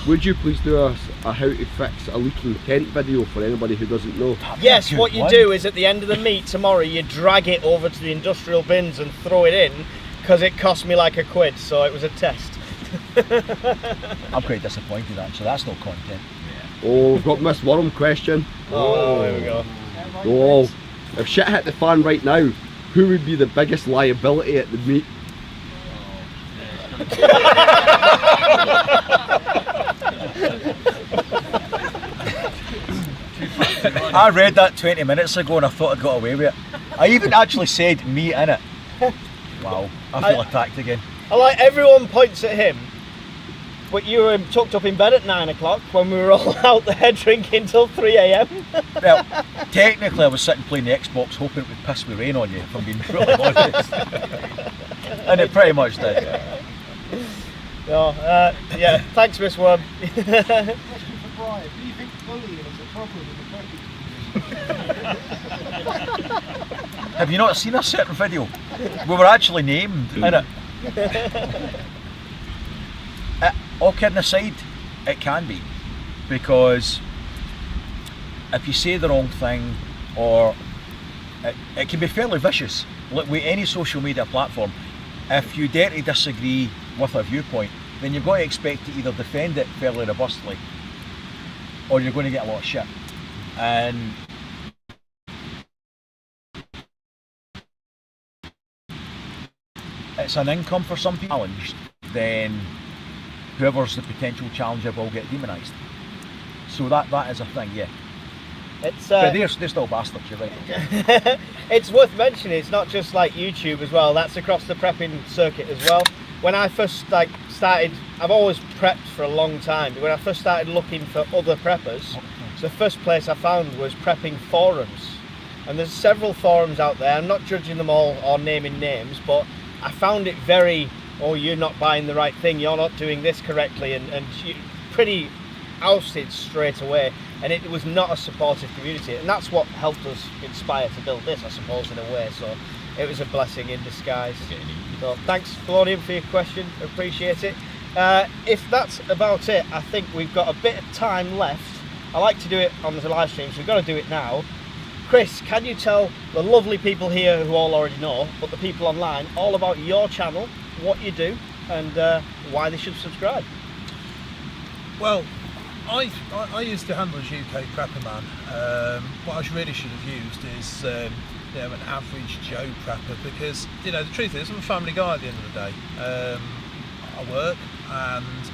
would you please do a how to fix a leaking tent video for anybody who doesn't know? Yes, what you do is at the end of the meet tomorrow, you drag it over to the industrial bins and throw it in, because it cost me like £1, so it was a test. I'm quite disappointed actually. That's not content. Oh, we've got Miss Worm question. Oh, there we go. Oh, if shit hit the fan right now, who would be the biggest liability at the meet? I read that 20 minutes ago and I thought I'd got away with it. I even actually said me in it. Wow, I feel attacked again. I like everyone points at him, but you were tucked up in bed at 9 o'clock when we were all out there drinking till 3 a.m. Well, technically I was sitting playing the Xbox hoping it would piss with rain on you, if I'm being really honest. And it pretty much did. No, yeah, thanks Miss Worm. Question for Brian. Do you think bullying is a problem in the prepping? Have you not seen a certain video? We were actually named in it. All kidding aside, it can be, because if you say the wrong thing, or it can be fairly vicious. Like with any social media platform, if you dare to disagree with a viewpoint, then you've got to expect to either defend it fairly robustly, or you're going to get a lot of shit. And it's an income for some people challenged, then whoever's the potential challenger will get demonised. So that is a thing, yeah. It's But they're still bastards, you're right. it's worth mentioning, it's not just like YouTube as well, that's across the prepping circuit as well. When I first started, I've always prepped for a long time, but when I first started looking for other preppers, the first place I found was prepping forums. And there's several forums out there, I'm not judging them all or naming names, but I found it very, oh, you're not buying the right thing, you're not doing this correctly, and pretty ousted straight away. And it was not a supportive community, and that's what helped us inspire to build this, I suppose, in a way. So it was a blessing in disguise. So thanks, Colonium, for your question, appreciate it. If that's about it, I think we've got a bit of time left. I like to do it on the live stream, so we've got to do it now. Chris, can you tell the lovely people here who all already know, but the people online, all about your channel, what you do, and why they should subscribe? Well, I used to handle as UK Prepper Man. What I really should have used is an average Joe prepper, because the truth is I'm a family guy at the end of the day. I work, and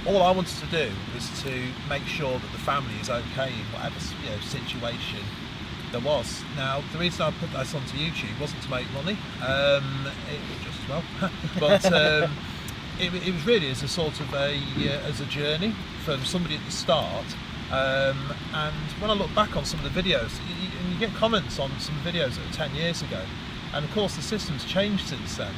all I wanted to do was to make sure that the family is okay in whatever situation there was. Now, the reason I put this onto YouTube wasn't to make money, just as well, but it was really as a sort of as a journey from somebody at the start. And when I look back on some of the videos, you get comments on some videos that are 10 years ago, and of course the system's changed since then.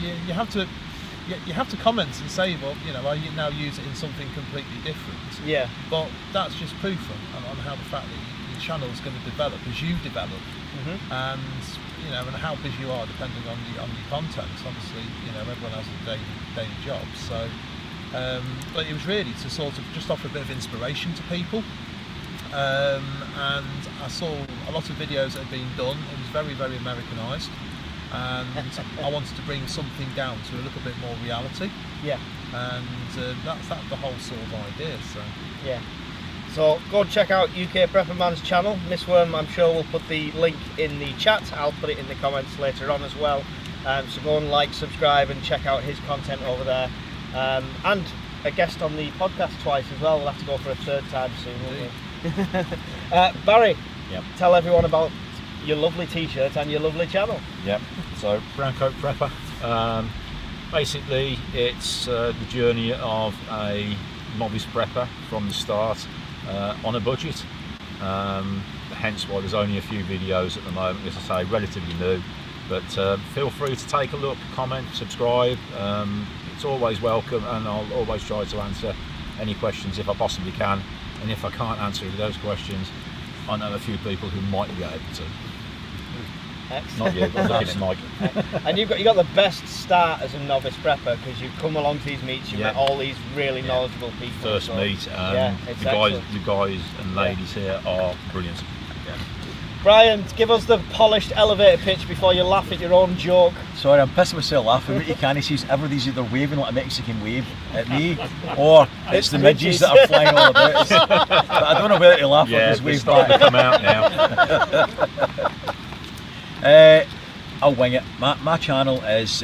You have to comment and say, well, I now use it in something completely different. Yeah. But that's just proof on how the fact that your channel is going to develop as you develop, and and how busy you are depending on your content. Obviously, everyone has a daily job. So, but it was really to sort of just offer a bit of inspiration to people. And I saw a lot of videos that had been done. It was very, very Americanized. And I wanted to bring something down to a little bit more reality. Yeah. And that's the whole sort of idea. So yeah. So go and check out UK Prepper Man's channel. Miss Worm, I'm sure we'll put the link in the chat. I'll put it in the comments later on as well. So go and like, subscribe, and check out his content over there. And a guest on the podcast twice as well. We'll have to go for a third time soon, won't we? Barry, tell everyone about your lovely t-shirt and your lovely channel. Yep. So Brown Coat Prepper. Basically, it's the journey of a novice prepper from the start on a budget. Hence why there's only a few videos at the moment. As I say, relatively new. But feel free to take a look, comment, subscribe. It's always welcome, and I'll always try to answer any questions if I possibly can. And if I can't answer those questions, I know a few people who might be able to. Excellent. Not you, but that's Mike. And you got the best start as a novice prepper, because you've come along to these meets, you've met all these really knowledgeable people. First meet, the guys and ladies here are brilliant. Brian, give us the polished elevator pitch before you laugh at your own joke. Sorry, I'm pissing myself laughing. What you can't see is everybody's either waving like a Mexican wave at me, or it's the midges that are flying all about. But I don't know whether to laugh or just wave starting back. to come out now. I'll wing it. My channel is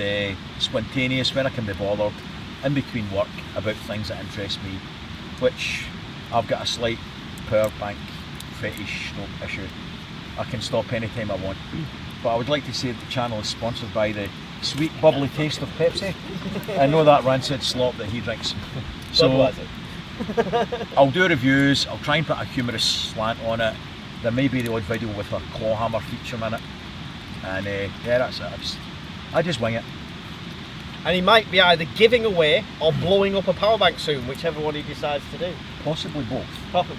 spontaneous, when I can be bothered, in between work, about things that interest me, which I've got a slight power bank fetish issue. I can stop anytime I want. But I would like to say that the channel is sponsored by the sweet bubbly taste of Pepsi. I know that rancid slop that he drinks. So I'll do reviews, I'll try and put a humorous slant on it. There may be the odd video with a claw hammer feature in it. And yeah, that's it. I just wing it. And he might be either giving away or blowing up a power bank soon, whichever one he decides to do. Possibly both. Probably.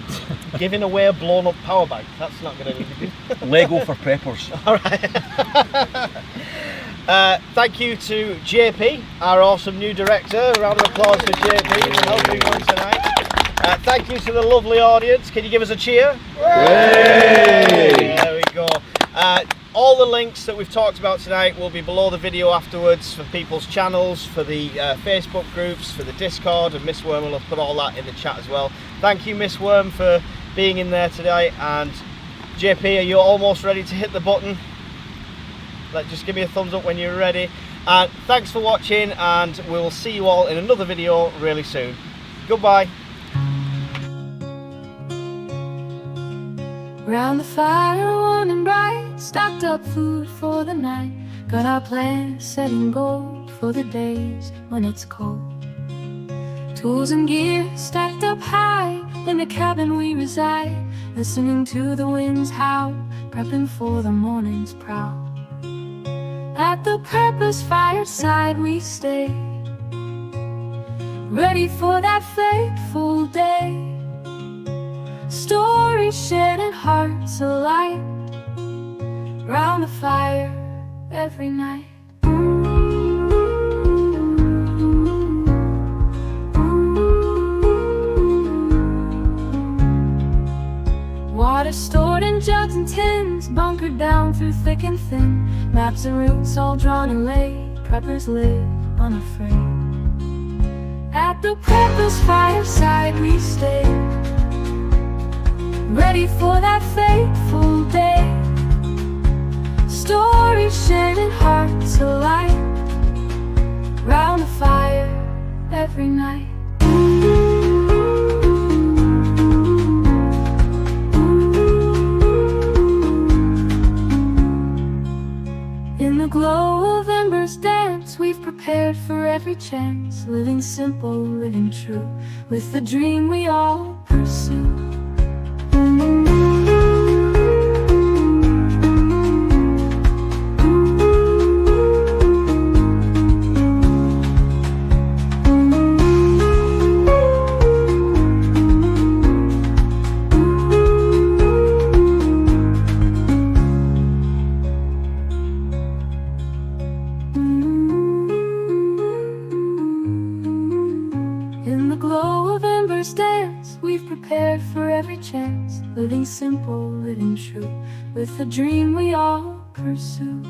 Giving away a blown up power bank, that's not going to be good. Lego for preppers. Alright. Thank you to JP, our awesome new director. A round of applause for JP for helping us tonight. Thank you to the lovely audience. Can you give us a cheer? Yay! There we go. All the links that we've talked about tonight will be below the video afterwards for people's channels, for the Facebook groups, for the Discord, and Miss Worm will have put all that in the chat as well. Thank you, Miss Worm, for being in there today. And JP, are you almost ready to hit the button? Just give me a thumbs up when you're ready. And thanks for watching, and we'll see you all in another video really soon. Goodbye. Round the fire, warm and bright, stocked up food for the night. Got our plans set in gold for the days when it's cold. Tools and gear stacked up high in the cabin we reside, listening to the winds howl, prepping for the morning's prowl. At the purpose fireside we stay, ready for that fateful day. Stories shared and hearts alight, round the fire every night. Water stored in jugs and tins, bunkered down through thick and thin. Maps and routes all drawn and laid, preppers live unafraid. At the purpose fireside we stay, ready for that fateful day. Stories shared and hearts alight, round the fire every night. In the glow of embers dance, we've prepared for every chance, living simple, living true, with the dream we all pursue. In the glow of embers dance, we've prepared for every chance, living simple, living true, with the dream we all pursue.